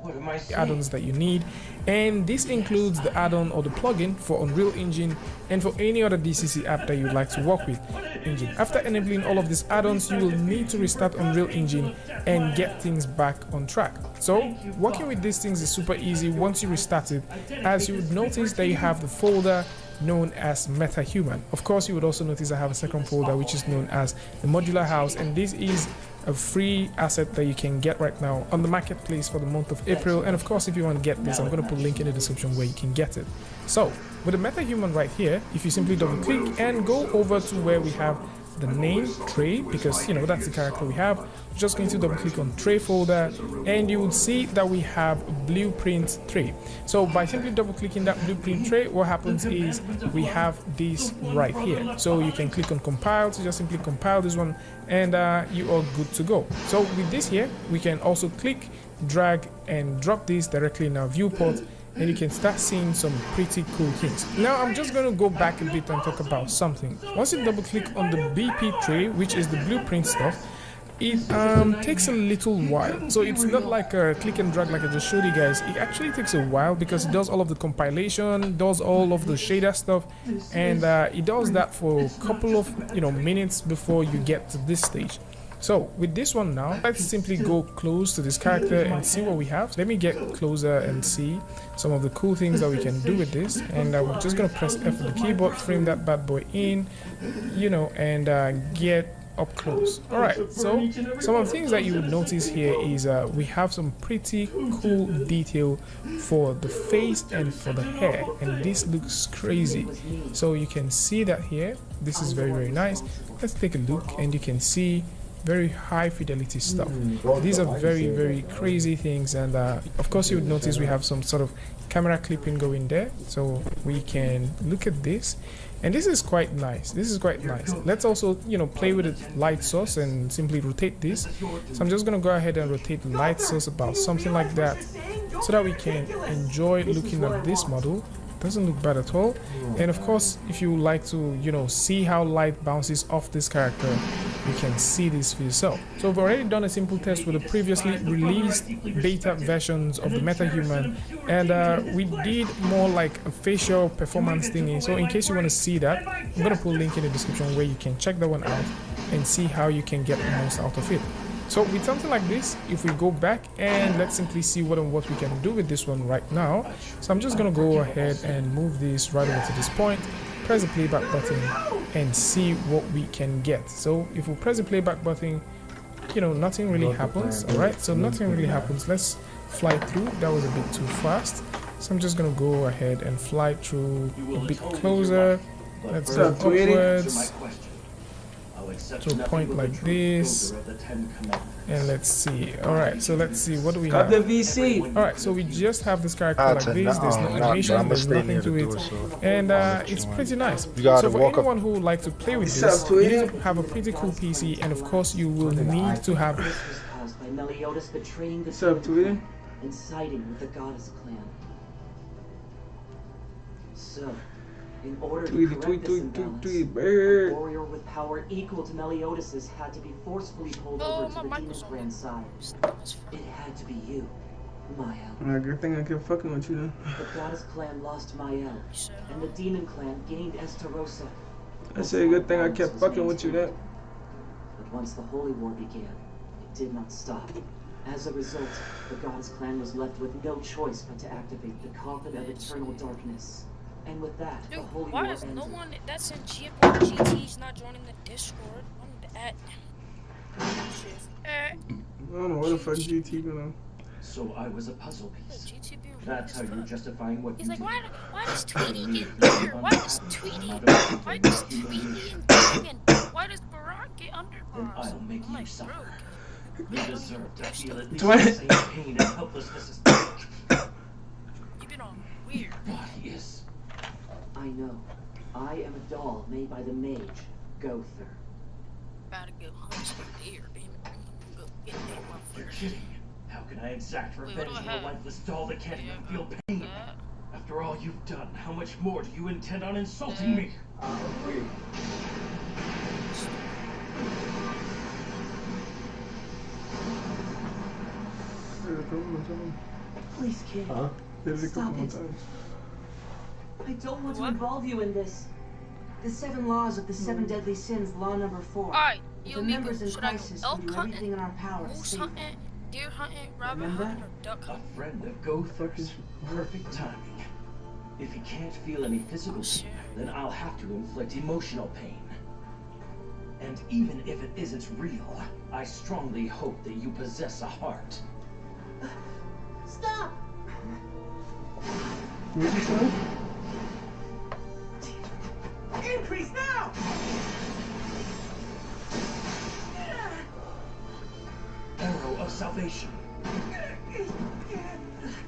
What am I saying? Add-ons that you need, and this includes the add-on or the plugin for Unreal Engine and for any other DCC app that you'd like to work with Engine. After enabling all of these add-ons, you will need to restart Unreal Engine and get things back on track. So working with these things is super easy once you restart it, as you would notice that you have the folder known as MetaHuman. Of course, you would also notice I have a second folder which is known as the Modular House, and this is a free asset that you can get right now on the marketplace for the month of April. And of course, if you want to get this, I'm going to put a link in the description where you can get it. So with the MetaHuman right here, if you simply double click and go over to where we have the name Trey, because you know that's the character we have, we're just going to double click on Trey folder, and you would see that we have Blueprint Trey. So by simply double clicking that Blueprint Trey, what happens is we have this right here. So you can click on compile to just simply compile this one, and you are good to go. So with this here, we can also click, drag and drop this directly in our viewport, and you can start seeing some pretty cool things. Now I'm just going to go back a bit and talk about something. Once you double click on the BP tray, which is the blueprint stuff, it takes a little while. So it's not like a click and drag like I just showed you guys. It actually takes a while because it does all of the compilation, does all of the shader stuff, and it does that for a couple of minutes before you get to this stage. So with this one now, let's simply go close to this character and see what we have. Let me get closer and see some of the cool things that we can do with this. And we're just gonna press F on the keyboard, frame that bad boy in, and get up close. Alright, so some of the things that you would notice here is we have some pretty cool detail for the face and for the hair, and this looks crazy. So you can see that here. This is very, very nice. Let's take a look, and you can see very high fidelity stuff. These are very, very crazy things, and of course you would notice we have some sort of camera clipping going there, so we can look at this, and this is quite nice. This is quite nice. Let's also play with the light source and simply rotate this. So I'm just gonna go ahead and rotate the light source about something like that, so that we can enjoy looking at this model. Doesn't look bad at all. And of course, if you like to see how light bounces off this character, you can see this for yourself. So we've already done a simple test with the previously released beta versions of the MetaHuman, and we did more like a facial performance thingy. So in case you want to see that, I'm gonna put a link in the description where you can check that one out and see how you can get the most out of it. So with something like this, if we go back and let's simply see what we can do with this one right now. So I'm just gonna go ahead and move this right over to this point, press the playback button, and see what we can get. So if we press the playback button, nothing really happens. Alright, so nothing really happens. Let's fly through. That was a bit too fast. So I'm just gonna go ahead and fly through a bit closer. Let's go upwards to a point like this, and let's see. Alright, so let's see, what do we have? The VC. Alright, so we just have this character like this. There's no animation, there's nothing to it, and it's pretty nice. So for anyone who would like to play with this, you need to have a pretty cool PC, and of course you will need to have Caused by Meliodas betraying the Twitter and siding with the Goddess clan. So In order to Tweety, correct this tweet, imbalance, bird. a warrior with power equal to Meliodas' had to be forcefully pulled over to the Demon Clan side. It had to be you, Mael. Good thing I kept fucking with you then. The Goddess Clan lost Mael, and the Demon Clan gained Estarossa. I say good thing I kept fucking with you then. But once the Holy War began, it did not stop. As a result, the Goddess Clan was left with no choice but to activate the Coffin of Eternal Darkness. And with that, the Holy War Why is ended. no one that's in GT's not joining the Discord? I'm that. I don't know where the fuck GT gonna. So I was a puzzle piece. That's how you're justifying what He's you like, did. why does Tweety in here? Why does Tweety in Dragon? Why does Barak get underboss? Then I'll make you suffer. You deserve to feel at least Twen- the same pain and helplessness as You've been on weird. body is. I know. I am a doll made by the mage, Gother. About to go hunt some deer, damn it. Go get that one You're first. kidding. How can I exact Wait, what revenge do I on a have? lifeless doll that can't even feel pain? After all you've done, how much more do you intend on insulting me? Please, kid. Huh? Stop it. I don't want to involve you in this. The 7 laws of the 7 deadly sins, law number 4. Alright, If you the members in should I go crisis, elk we do hunting, everything in our power to moose save them. hunting, deer hunting, rabbit Remember? hunting, or duck hunting? A friend of Gother's. Perfect timing. If he can't feel any physical pain, then I'll have to inflict emotional pain. And even if it isn't real, I strongly hope that you possess a heart. Stop! What'd you say? Increase now! Arrow of Salvation.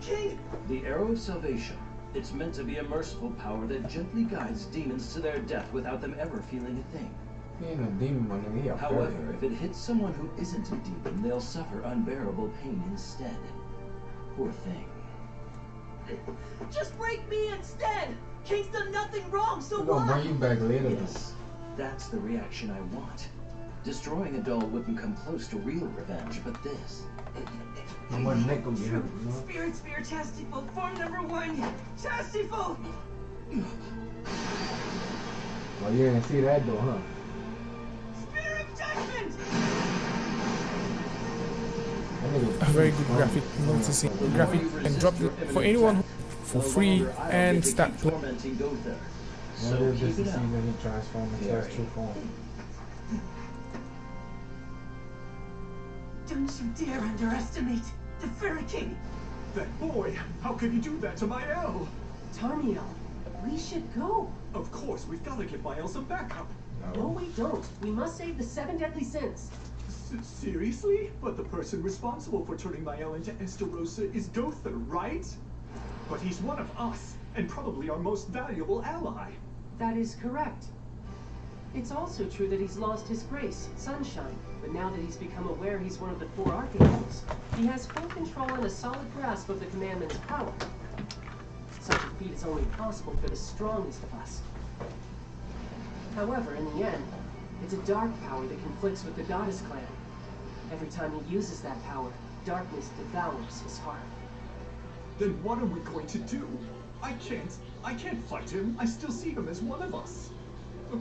King! The Arrow of Salvation. It's meant to be a merciful power that gently guides demons to their death without them ever feeling a thing. He ain't a demon, my nigga. He a However, fairy. if it hits someone who isn't a demon, they'll suffer unbearable pain instead. Poor thing. Just break me instead! King's done nothing wrong, so We're gonna why? bring you back later. Yes, that's the reaction I want. Destroying a doll wouldn't come close to real revenge, but this. My neck gonna get hurt, you know? Spirit Spear Chastiful, form number 1! Chastiful! Oh, you didn't see that though, huh? Spear of Judgment! A very good graphic noticing graphic and drop it for anyone who, for free and start playing. Tormenting Gother. So So this keep is it up. season he transformed into his true form. Don't you dare underestimate the Fairy King! That boy! How could you do that to Mael? Tarmiel, we should go. Of course, we've got to give Mael some backup. No, we don't. We must save the 7 deadly sins. Seriously? But the person responsible for turning Mael into Estarossa is Gother, right? But he's one of us, and probably our most valuable ally. That is correct. It's also true that he's lost his grace, Sunshine, but now that he's become aware he's one of the 4 Archangels, he has full control and a solid grasp of the Commandment's power. Such a feat is only possible for the strongest of us. However, in the end, it's a dark power that conflicts with the Goddess Clan. Every time he uses that power, darkness devours his heart. Then what are we going to do? I can't fight him. I still see him as one of us.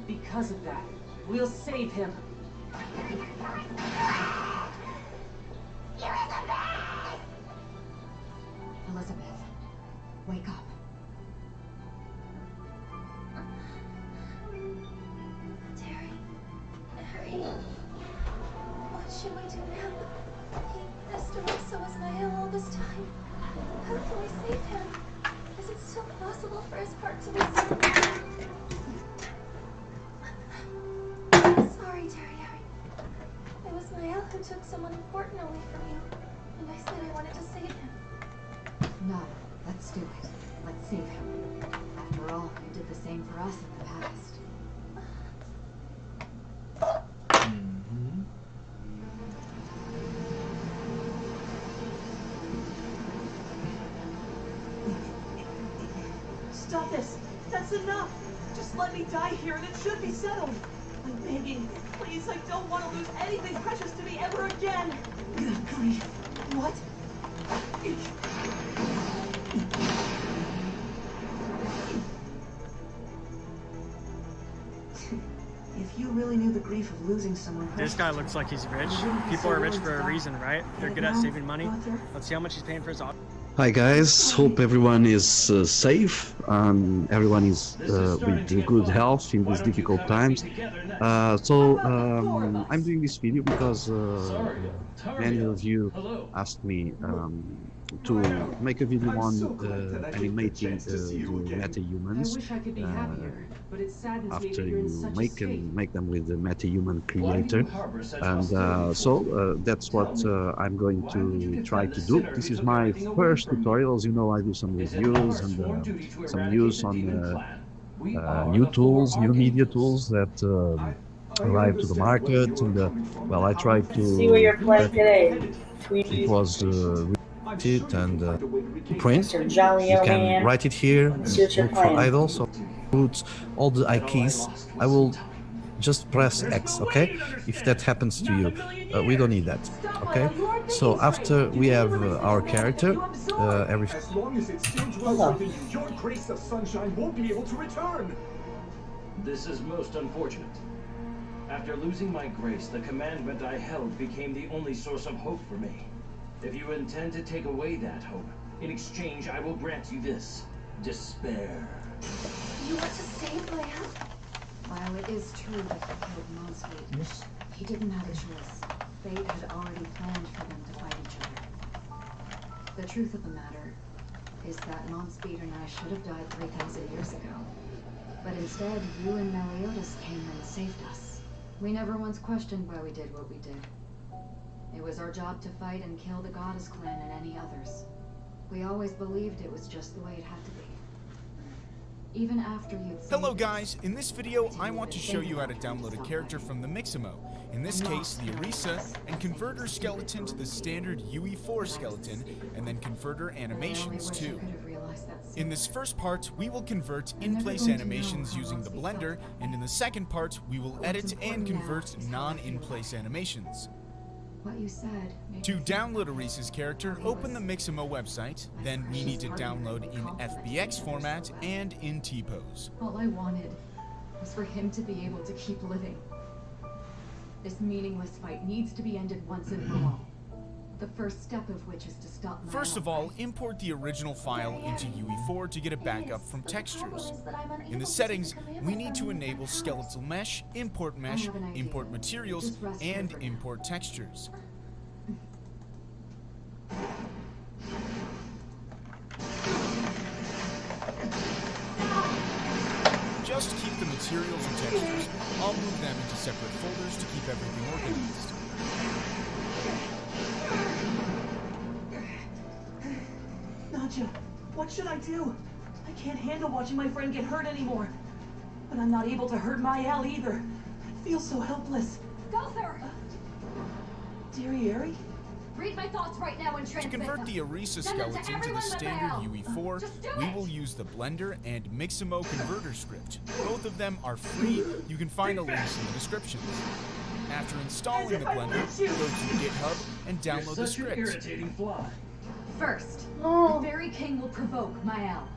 Because of that, we'll save him. Elizabeth, wake up. Terry, Harry, what should we do now? Estarossa was Mael all this time. How can we save him? Is it still possible for his heart to be saved? Sorry, Terry. It was Mael who took someone important away from you, and I said I wanted to save him. No, let's do it. Let's save him. After all, you did the same for us in the past. Stop this! That's enough! Just let me die here and it should be settled. I'm begging. Please, I don't want to lose anything precious to me ever again. Grief. What? If you really knew the grief of losing someone. This guy looks like he's rich. People are rich for a reason, right? They're good at saving money. Let's see how much he's paying for his auto. Hi guys, hope everyone is safe and everyone is with good health in these difficult times. I'm doing this video because many of you asked me to make a video on animating the meta-humans after you make them with the meta-human creator, and that's what I'm going to try to do. This is my first tutorials. You know, I do some reviews and some news on new tools, new media tools that arrive to the market, and well, I tried to see what you're playing today. it was it and print. You can can write it here, look for idle, so put all the keys. I will just press X, okay? If that happens to you, we don't need that, okay? So after we have our character, everything. As long as it still dwells within you, your grace of sunshine won't be able to return. This is most unfortunate. After losing my grace, the commandment I held became the only source of hope for me. If you intend to take away that hope, in exchange I will grant you this: despair. You want to save Leia? While it is true that he killed Monspeed, he didn't have a choice. Fate had already planned for them to fight each other. The truth of the matter is that Monspeed and I should have died 3,000 years ago. But instead, you and Meliodas came and saved us. We never once questioned why we did what we did. It was our job to fight and kill the Goddess Clan and any others. We always believed it was just the way it had to be. Even after you'd Hello guys, in this video I want to show you how to download a character from the Mixamo, in this case the Orisa, and convert her skeleton to the standard UE4 skeleton, and then convert her animations too. In this first part, we will convert in-place animations using the Blender, and in the second part, we will edit and convert non-in-place animations. What you said. To download Orisa's character, open the Mixamo website, then we need to download in FBX format and in T-Pose. All I wanted was for him to be able to keep living. This meaningless fight needs to be ended once and for all. The first step of which is to stop my First of all, import the original file into UE4 to get a backup from textures. In the settings, we need to enable skeletal mesh, import materials, and import textures. Just keep the materials and textures. I'll move them into separate folders to keep everything organized. Nadja, what should I do? I can't handle watching my friend get hurt anymore. But I'm not able to hurt Mael either. I feel so helpless. Gother! Derieri? Read my thoughts right now and To transmit convert the Orisa skeleton to the standard UE4, we will use the Blender and Mixamo converter script. Both of them are free. You can find the links in the description. After installing the Blender, go to GitHub and download the script. Irritating fly. First, the Fairy King will provoke Mael.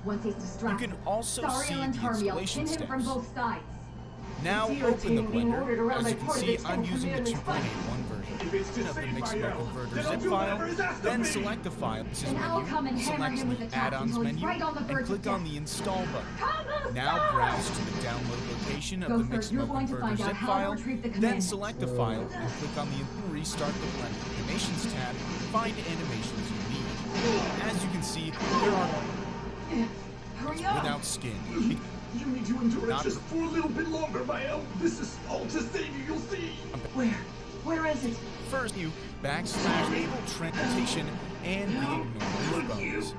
Once he's distracted, You can also see Sariel and the Tarmiel installation pin him from steps. both sides. Now It's open the irritating being ordered Blender. around As by you can part of see, its I'm own using the command 2.81 version of the Mixamo converter then I'll zip do file. whatever is asked of Then me. select the file. This is Then I'll come and menu. hammer Select him with the attacks add-ons until he's menu right on the and verge of click on death. the install button. Come Now browse to the download location of the Gother, you're Mixamo going to converter find out zip how to file. retrieve the Then command. select the file and click on the restart the Blender Animations tab. Find animations you need. As you can see, there are Hurry up! without skin. You need to endure Not it just for a little bit longer, Mael. This is all to save you, you'll see. Where is it? First, you /enable transportation and the ignore bones.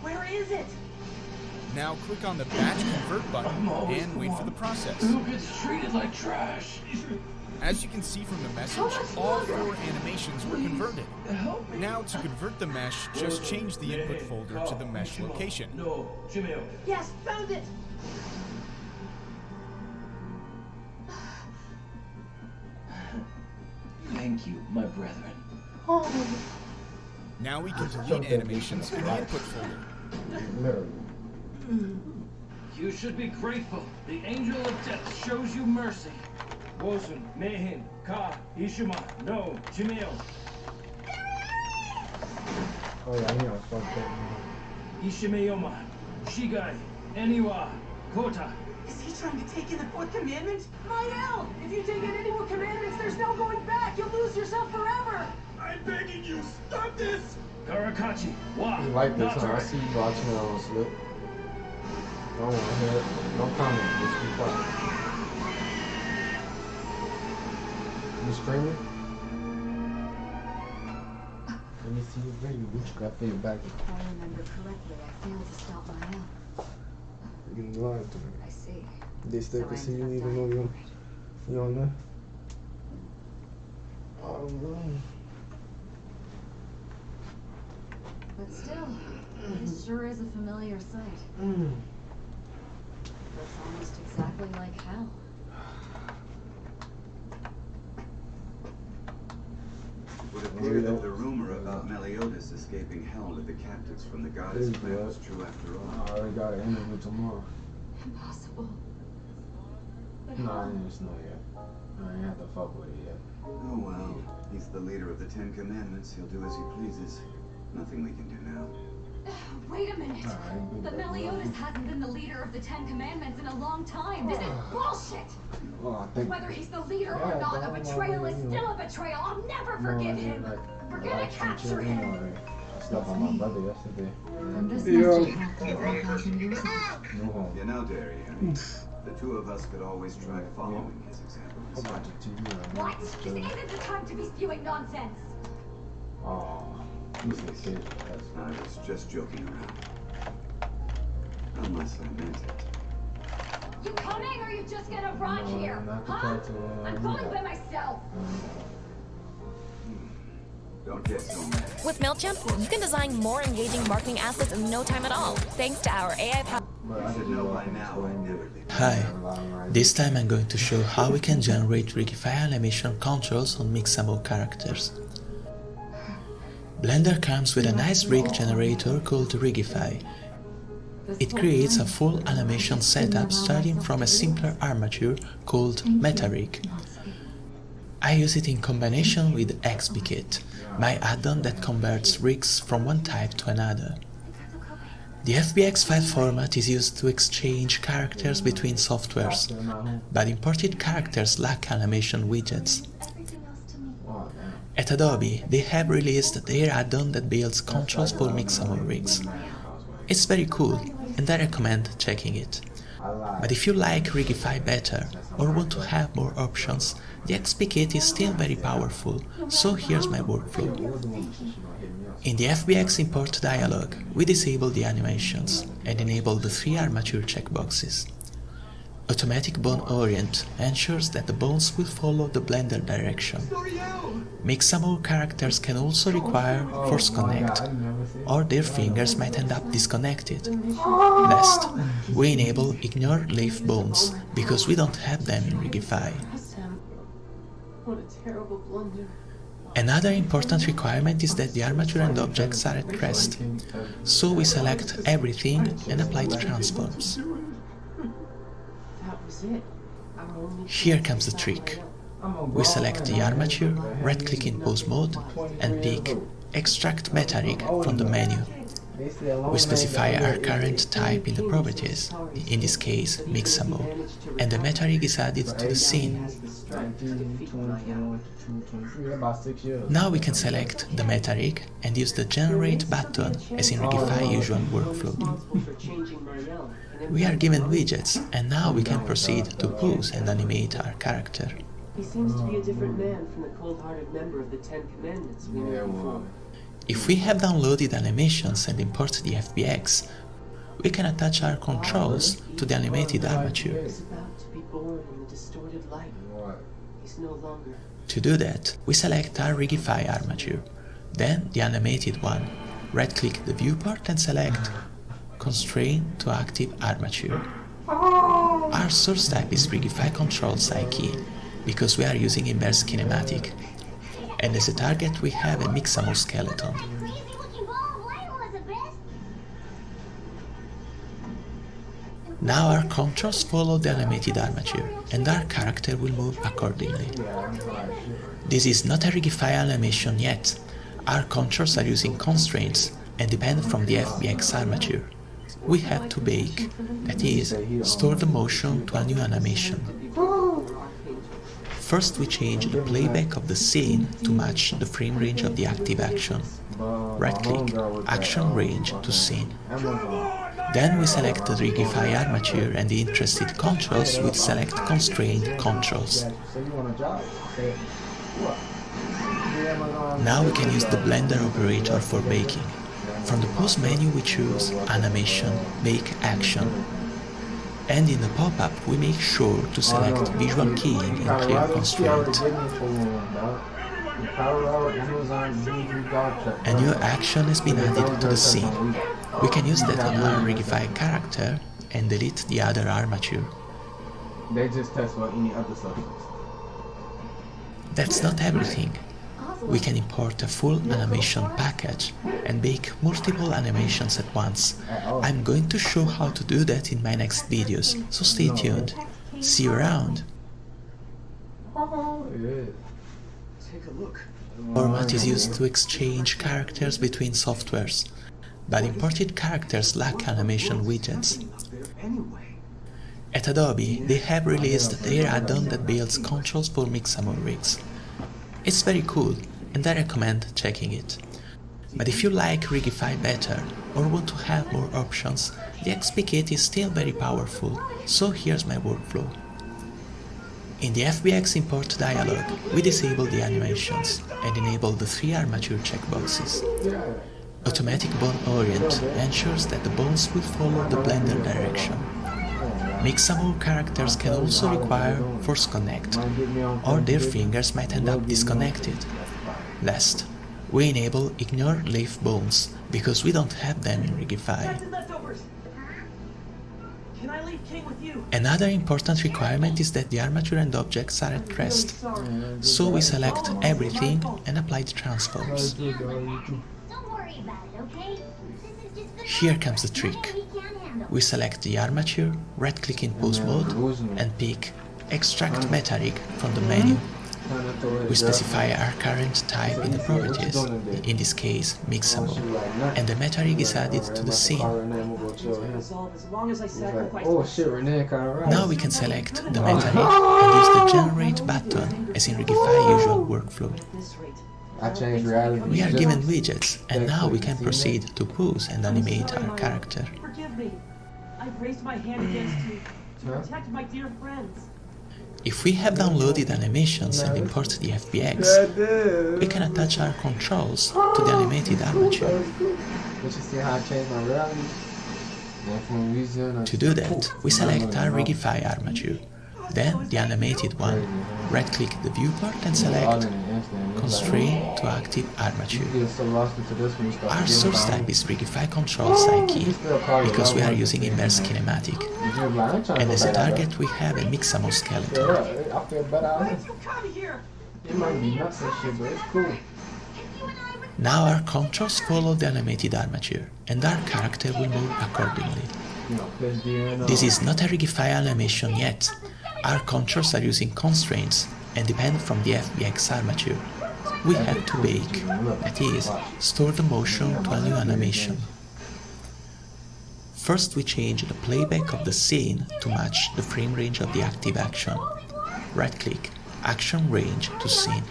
Where is it? Now click on the batch convert button and wait for the process. Who gets treated like trash? As you can see from the message, all 4 animations were converted. Now to convert the mesh, just change the input folder to the mesh location. No, Jimmy. Yes, found it! Thank you, my brethren. Now we can delete animations in the output folder. You should be grateful. The angel of death shows you mercy. Wosun, Mehin, Ka, Ishima, No, Jimeo. Oh yeah, he don't fuck that. Ishimeyoma, Shigai, Eniwa, Kota. Is he trying to take in the fourth commandment? Mael! If you take in any more commandments, there's no going back! You'll lose yourself forever! I'm begging you, stop this! Karakachi, Wa, You like this, huh? I Natare. see you watching it on Slip. Don't want to hear it. No comment, just be quiet. You screaming? Let me see your baby. What you got for your back? If I remember correctly, I failed to stop Mael. You lied to me. I see. They still So can I see you ended up even though dying you on there? Oh no. But still, this sure is a familiar sight. Looks almost exactly like hell. It would appear that the rumor about Meliodas escaping hell with the captives from the goddess clan was true after I all. already got an interview tomorrow. Impossible. But No, I how? ain't just know yet. I ain't have to fuck with it yet. Oh well, he's the leader of the Ten Commandments. He'll do as he pleases. Nothing we can do now. Wait a minute. But Meliodas hasn't been the leader of the Ten Commandments in a long time. This is bullshit. Well, I think Whether he's the leader or not, a betrayal is still a betrayal. I'll never forgive him. We're gonna capture him. I slept on my brother yesterday. And this Yo. must have happened 1,000 years ago. No home. You know, Darian, the two of us could always try following his example. What? This isn't the time to be spewing nonsense. Oh, he's a kid. I was just joking around. Unless I meant it. You coming or you just gonna rot No, here? not to Huh? talk to, I'm going by myself. Don't get so mad. With MailChimp, you can design more engaging marketing assets in no time at all, thanks to our AI You should know by now I'd never leave. Hi, this time I'm going to show how we can generate Rigify animation controls on Mixamo characters. Blender comes with a nice rig generator called Rigify. It creates a full animation setup starting from a simpler armature called MetaRig. I use it in combination with XBKit, my add-on that converts rigs from one type to another. The FBX file format is used to exchange characters between softwares, but imported characters lack animation widgets. At Adobe, they have released their add-on that builds controls for Mixamo rigs. It's very cool, and I recommend checking it. But if you like Rigify better, or want to have more options, the XBKit is still very powerful, so here's my workflow. In the FBX import dialog, we disable the animations and enable the 3 armature checkboxes. Automatic bone orient ensures that the bones will follow the blender direction. Mixamo characters can also require force connect, or their fingers might end up disconnected. Last, we enable ignore leaf bones, because we don't have them in Rigify. What a terrible blunder. Another important requirement is that the armature and objects are at rest, so we select everything and apply the transforms. That was it. Our only Here comes the trick. We select the armature, right-click in pose mode, and pick Extract MetaRig from the menu. We specify our current type in the properties, in this case Mixamo, and the MetaRig is added to the scene. Now we can select the MetaRig and use the Generate button as in Rigify usual workflow. We are given widgets, and now we can proceed to pose and animate our character. He seems to be a different man from the cold-hearted member of the Ten Commandments we knew before. If we have downloaded animations and imported the FBX, we can attach our controls to the animated armature. He's about to be born in the distorted light. He's no longer. To do that, we select our Rigify armature, then the animated one, right-click the viewport and select Constrain to Active Armature. Our source type is Rigify Control Psyche, because we are using Inverse Kinematic. And as a target we have a Mixamo skeleton. Now our controls follow the animated armature, and our character will move accordingly. This is not a Rigify animation yet. Our controls are using constraints and depend from the FBX armature. We have to bake, that is, store the motion to a new animation. First we change the playback of the scene to match the frame range of the active action. Right-click, Action Range to Scene. Then we select the Rigify armature and the interested controls with Select Constrained Controls. Now we can use the Blender operator for baking. From the pose menu we choose Animation, Bake Action. And in the pop-up we make sure to select Visual Keying and Clear Constraint. A new action has been added to the scene. We can use that on our Rigify character and delete the other armature. They just test for any other substance. That's not everything. We can import a full animation package and bake multiple animations at once. I'm going to show how to do that in my next videos, so stay tuned. See you around! Take a look. Format is used to exchange characters between softwares, but imported characters lack animation widgets. At Adobe, they have released their add-on that builds controls for Mixamo rigs. It's very cool, and I recommend checking it. But if you like Rigify better, or want to have more options, the XP kit is still very powerful, so here's my workflow. In the FBX import dialog, we disable the animations and enable the 3 armature checkboxes. Automatic Bone Orient ensures that the bones will follow the Blender direction. Mixamo characters can also require Force Connect, or their fingers might end up disconnected. Last, we enable Ignore Leaf Bones, because we don't have them in Rigify. Another important requirement is that the armature and objects are at rest, so we select everything and apply the transforms. Here comes the trick. We select the armature, right-click in pose mode, and pick Extract Meta Rig from the menu. We specify our current type in the properties, in this case Mixamo, and the Meta Rig is added to the scene. Now we can select the Meta Rig and use the Generate button as in Rigify usual workflow. We are given widgets, and now we can proceed to pose and animate our character. Forgive me. I've raised my hand against you to protect my dear friends. If we have downloaded animations and import the FBX, we can attach our controls to the animated armature. To do that, we select our Rigify armature, then the animated one, right-click the viewport and select Constrain to Active Armature. Our source type is Rigify Control Psyche, because we are using Inverse Kinematic, and as a target we have a Mixamo skeleton. Now our controls follow the animated armature, and our character will move accordingly. This is not a Rigify animation yet. Our controls are using constraints and depend from the FBX armature. We have to bake, that is, store the motion to a new animation. First we change the playback of the scene to match the frame range of the active action. Right-click, Action Range to Scene.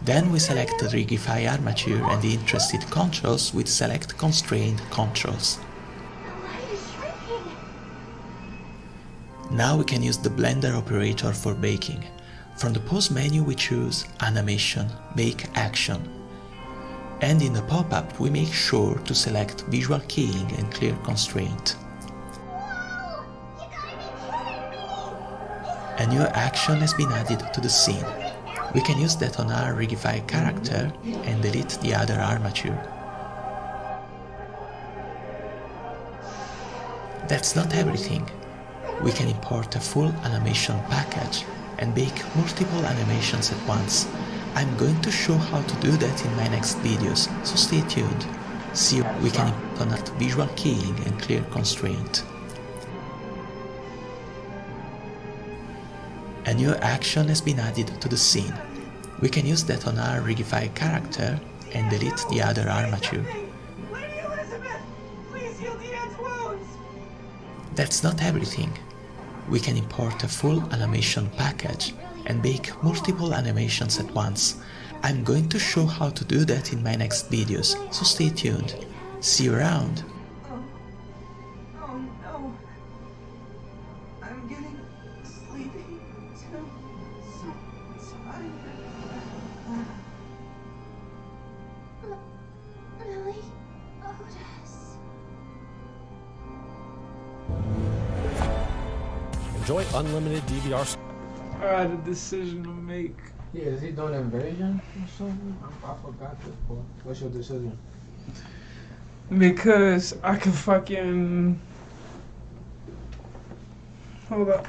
Then we select the Rigify armature and the interested controls with Select Constrained Controls. Now we can use the Blender operator for baking. From the pose menu we choose Animation, Bake Action. And in the pop-up we make sure to select Visual Keying and Clear Constraint. A new action has been added to the scene. We can use that on our Rigify character and delete the other armature. That's not everything. We can import a full animation package and make multiple animations at once. I'm going to show how to do that in my next videos, so stay tuned. See, we can implement visual keying and clear constraint. A new action has been added to the scene. We can use that on our Rigify character and delete the other armature. Lady Elizabeth! Please heal the ant's wounds! That's not everything. We can import a full animation package and make multiple animations at once. I'm going to show how to do that in my next videos, so stay tuned. See you around! Oh no. I'm getting sleepy too. So tired. Really? Otis. Enjoy unlimited DVR. I had a decision to make. Yeah, is he doing invasion or something? I forgot this part. What's your decision? Because I can fucking... Hold up.